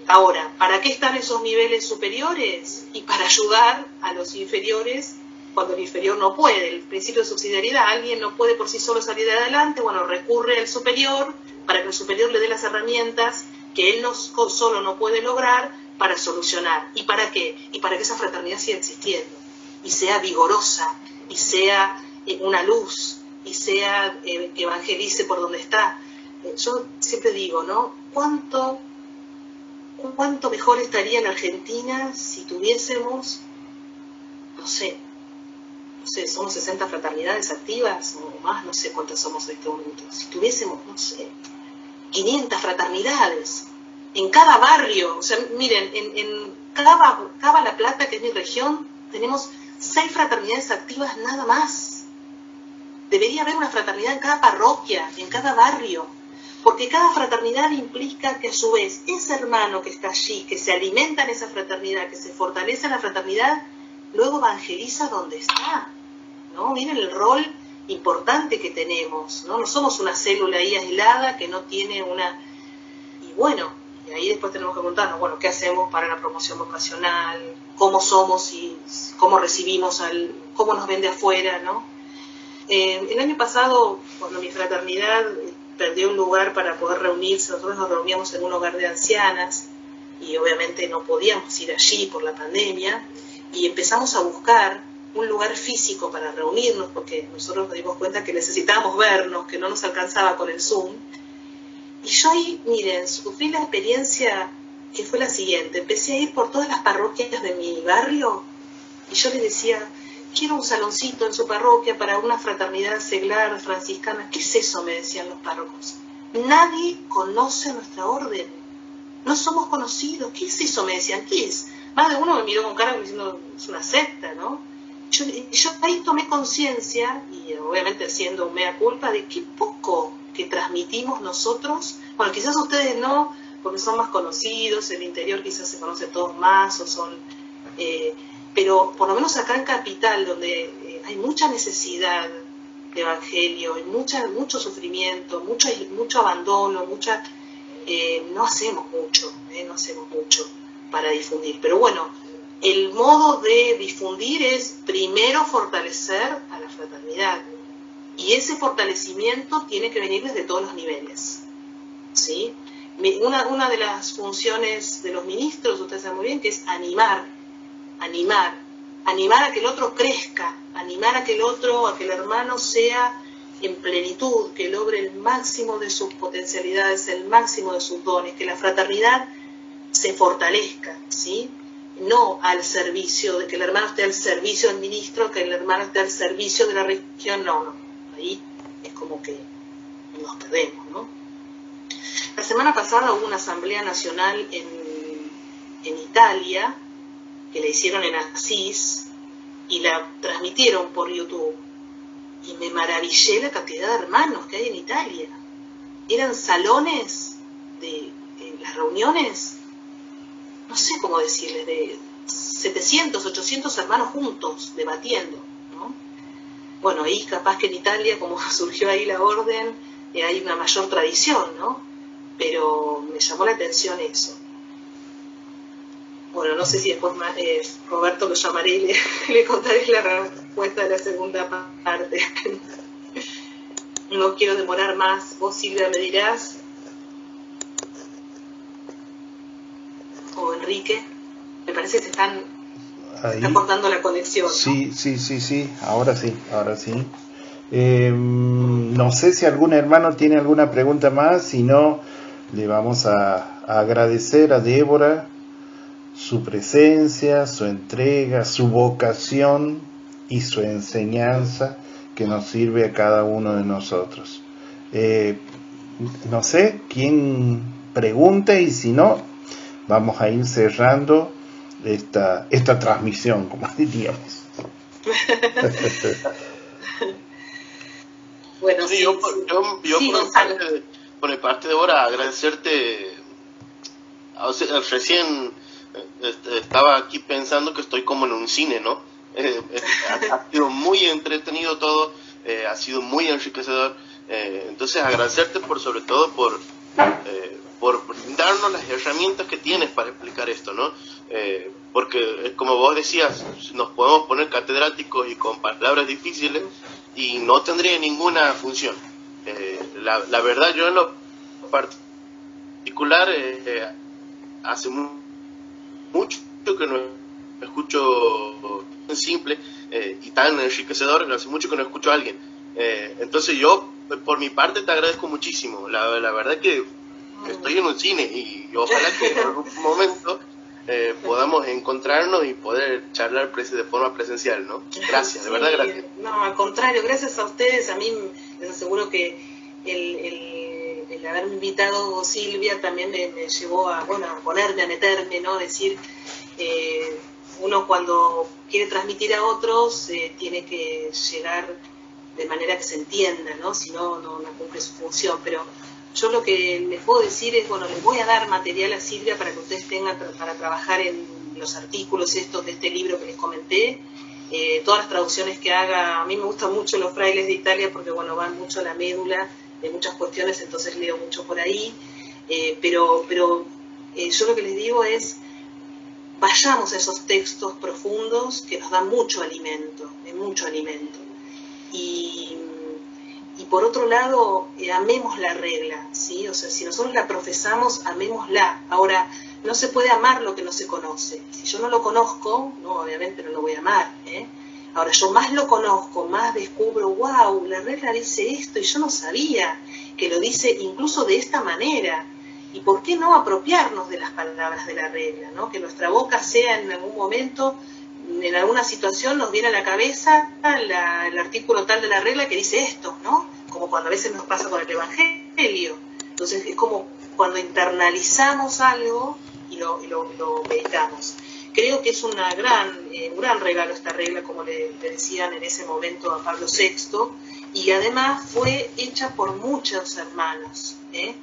Speaker 2: Ahora, ¿para qué están esos niveles superiores? Y para ayudar a los inferiores cuando el inferior no puede. El principio de subsidiariedad, alguien no puede por sí solo salir adelante, bueno, recurre al superior para que el superior le dé las herramientas que él solo no puede lograr para solucionar. ¿Y para qué? Y para que esa fraternidad siga existiendo y sea vigorosa y sea una luz y sea que evangelice por donde está. Yo siempre digo, ¿no? ¿Cuánto mejor estaría en Argentina si tuviésemos, no sé, somos 60 fraternidades activas o más, no sé cuántas somos en este momento. Si tuviésemos, no sé, 500 fraternidades en cada barrio. O sea, miren, en Cava La Plata, que es mi región, tenemos 6 fraternidades activas nada más. Debería haber una fraternidad en cada parroquia, en cada barrio, porque cada fraternidad implica que a su vez ese hermano que está allí, que se alimenta en esa fraternidad, que se fortalece en la fraternidad, luego evangeliza donde está, ¿no? Miren el rol importante que tenemos, ¿no? No somos una célula ahí aislada que no tiene una... Y bueno, y ahí después tenemos que preguntarnos, bueno, ¿qué hacemos para la promoción vocacional? ¿Cómo somos y cómo recibimos cómo nos ven de afuera, ¿no? El año pasado, cuando mi fraternidad perdió un lugar para poder reunirse, nosotros nos reuníamos en un hogar de ancianas y obviamente no podíamos ir allí por la pandemia, y empezamos a buscar un lugar físico para reunirnos, porque nosotros nos dimos cuenta que necesitábamos vernos, que no nos alcanzaba con el Zoom. Y yo ahí, miren, sufrí la experiencia que fue la siguiente. Empecé a ir por todas las parroquias de mi barrio y yo les decía, quiero un saloncito en su parroquia para una fraternidad seglar franciscana. ¿Qué es eso?, me decían los párrocos. Nadie conoce nuestra orden. No somos conocidos. ¿Qué es eso?, me decían. ¿Qué es? Más de uno me miró con cara diciendo, es una secta, ¿no? Yo ahí tomé conciencia, y obviamente haciendo un mea culpa, de qué poco que transmitimos nosotros. Bueno, quizás ustedes no, porque son más conocidos, en el interior quizás se conocen todos más, o son... pero por lo menos acá en Capital, donde hay mucha necesidad de evangelio, y mucho sufrimiento, mucho abandono, no hacemos mucho para difundir. Pero bueno, el modo de difundir es primero fortalecer a la fraternidad. Y ese fortalecimiento tiene que venir desde todos los niveles, ¿sí? Una de las funciones de los ministros, ustedes saben muy bien, que es animar a que el otro crezca, animar a que el hermano sea en plenitud, que logre el máximo de sus potencialidades, el máximo de sus dones, que la fraternidad se fortalezca, ¿sí? No al servicio, de que el hermano esté al servicio del ministro, que el hermano esté al servicio de la religión, no. Ahí es como que nos perdemos, ¿no? La semana pasada hubo una asamblea nacional en Italia, que la hicieron en Asís, y la transmitieron por YouTube. Y me maravillé la cantidad de hermanos que hay en Italia. Eran salones de las reuniones, no sé cómo decirles, de 700, 800 hermanos juntos, debatiendo, ¿no? Bueno, ahí capaz que en Italia, como surgió ahí la orden, hay una mayor tradición, ¿no? Pero me llamó la atención eso. Bueno, no sé si después Roberto lo llamaré y le contaré la respuesta de la segunda parte. No quiero demorar más. Vos, Silvia, me dirás. O Enrique. Me parece que se está cortando la conexión, ¿no?
Speaker 4: Sí. Ahora sí. No sé si algún hermano tiene alguna pregunta más. Si no, le vamos a agradecer a Débora su presencia, su entrega, su vocación y su enseñanza que nos sirve a cada uno de nosotros. No sé quién pregunta, y si no, vamos a ir cerrando esta transmisión, como diríamos.
Speaker 5: Bueno, sí, yo por parte de ahora agradecerte. Recién estaba aquí pensando que estoy como en un cine, ¿no? Ha sido muy entretenido todo, ha sido muy enriquecedor. Entonces agradecerte sobre todo por brindarnos las herramientas que tienes para explicar esto, ¿no? Porque como vos decías, nos podemos poner catedráticos y con palabras difíciles y no tendría ninguna función. La verdad, yo en lo particular hace mucho que no escucho tan simple y tan enriquecedor, hace mucho que no escucho a alguien. Entonces yo, por mi parte, te agradezco muchísimo. La verdad que estoy en un cine y ojalá que en algún momento podamos encontrarnos y poder charlar de forma presencial, ¿no? Gracias, sí, de verdad gracias.
Speaker 2: No, al contrario, gracias a ustedes. A mí les aseguro que el haberme invitado Silvia también me llevó a ponerme, a meterme, ¿no? Decir, uno cuando quiere transmitir a otros tiene que llegar de manera que se entienda, ¿no? Si no cumple su función. Pero yo lo que les puedo decir es, les voy a dar material a Silvia para que ustedes tengan para trabajar en los artículos estos de este libro que les comenté. Todas las traducciones que haga, a mí me gustan mucho los frailes de Italia porque, van mucho a la médula de muchas cuestiones, entonces leo mucho por ahí. Pero yo lo que les digo es, vayamos a esos textos profundos que nos dan mucho alimento. Y por otro lado, amemos la regla, ¿sí? O sea, si nosotros la profesamos, amémosla. Ahora, no se puede amar lo que no se conoce. Si yo no lo conozco, obviamente no lo voy a amar, ¿eh? Ahora, yo más lo conozco, más descubro, wow, la regla dice esto y yo no sabía que lo dice incluso de esta manera. ¿Y por qué no apropiarnos de las palabras de la regla, ¿no? Que nuestra boca sea en algún momento, en alguna situación nos viene a la cabeza el artículo tal de la regla que dice esto, ¿no? Como cuando a veces nos pasa con el Evangelio. Entonces es como cuando internalizamos algo y lo meditamos. Creo que es un gran regalo esta regla, como le decían en ese momento a Pablo VI, y además fue hecha por muchos hermanos, ¿eh?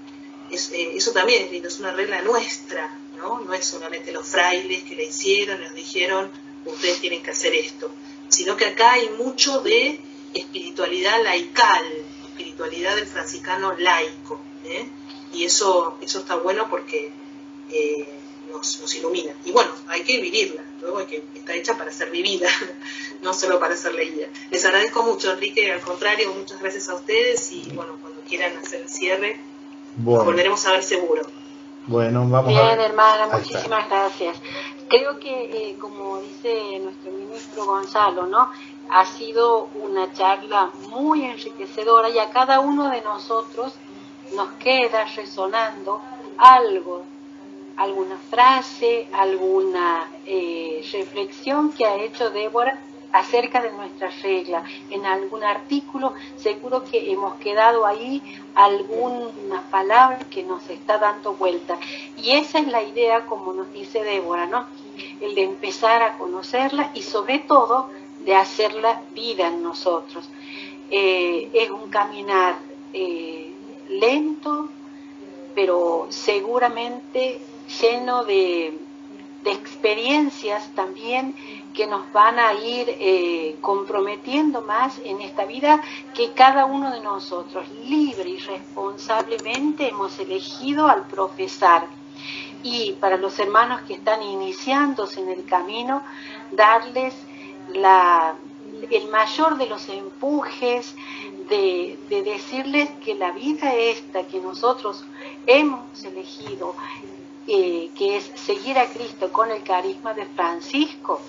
Speaker 2: Eso también es lindo, es una regla nuestra, ¿no? No es solamente los frailes que la hicieron, nos dijeron, ustedes tienen que hacer esto, sino que acá hay mucho de espiritualidad laical, espiritualidad del franciscano laico, ¿eh? Y eso está bueno porque nos ilumina. Y bueno, hay que vivirla, luego está hecha para ser vivida, no solo para ser leída. Les agradezco mucho, Enrique, al contrario, muchas gracias a ustedes y bueno, cuando quieran hacer el cierre, nos volveremos a ver seguro.
Speaker 4: Bueno, vamos
Speaker 1: bien,
Speaker 4: a ver.
Speaker 1: hermana, muchísimas gracias. Creo que, como dice nuestro ministro Gonzalo, ¿no? Ha sido una charla muy enriquecedora y a cada uno de nosotros nos queda resonando algo, alguna frase, alguna reflexión que ha hecho Débora acerca de nuestra regla. En algún artículo seguro que hemos quedado ahí alguna palabra que nos está dando vuelta. Y esa es la idea, como nos dice Débora, ¿no? El de empezar a conocerla y sobre todo de hacerla vida en nosotros. Es un caminar lento, pero seguramente lleno de experiencias también que nos van a ir comprometiendo más en esta vida que cada uno de nosotros, libre y responsablemente, hemos elegido al profesar. Y para los hermanos que están iniciándose en el camino, darles el mayor de los empujes, de decirles que la vida esta que nosotros hemos elegido, que es seguir a Cristo con el carisma de Francisco,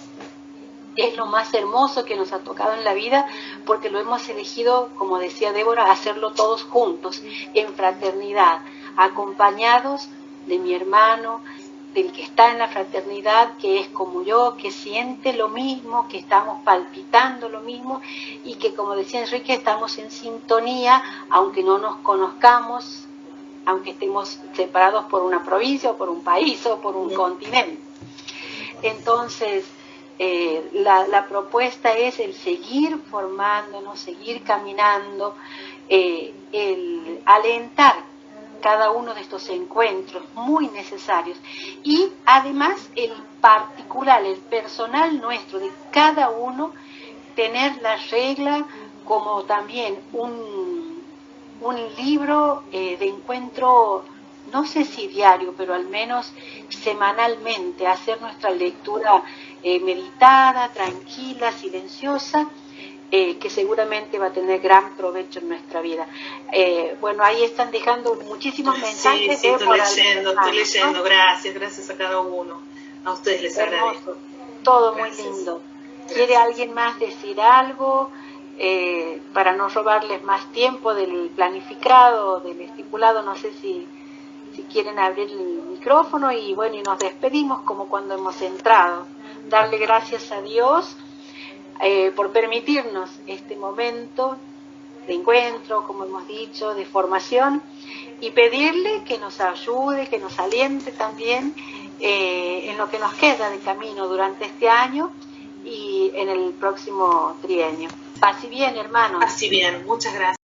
Speaker 1: es lo más hermoso que nos ha tocado en la vida, porque lo hemos elegido, como decía Débora, hacerlo todos juntos, en fraternidad, acompañados de mi hermano, del que está en la fraternidad, que es como yo, que siente lo mismo, que estamos palpitando lo mismo y que, como decía Enrique, estamos en sintonía, aunque no nos conozcamos, aunque estemos separados por una provincia o por un país o por un continente. Entonces, la propuesta es el seguir formándonos, seguir caminando, el alentar cada uno de estos encuentros muy necesarios y además el particular, el personal nuestro de cada uno, tener la regla como también un libro de encuentro, no sé si diario, pero al menos semanalmente, hacer nuestra lectura meditada, tranquila, silenciosa, que seguramente va a tener gran provecho en nuestra vida. Bueno, ahí están dejando muchísimos mensajes.
Speaker 2: Sí, estoy leyendo, ¿no? Gracias a cada uno. A ustedes les agradezco.
Speaker 1: Todo muy lindo. ¿Quiere alguien más decir algo? Para no robarles más tiempo del planificado, del estipulado, no sé si quieren abrir el micrófono y bueno, y nos despedimos como cuando hemos entrado. Darle gracias a Dios por permitirnos este momento de encuentro, como hemos dicho, de formación, y pedirle que nos ayude, que nos aliente también en lo que nos queda de camino durante este año y en el próximo trienio. Paz y bien, hermanos.
Speaker 2: Paz y bien, muchas gracias.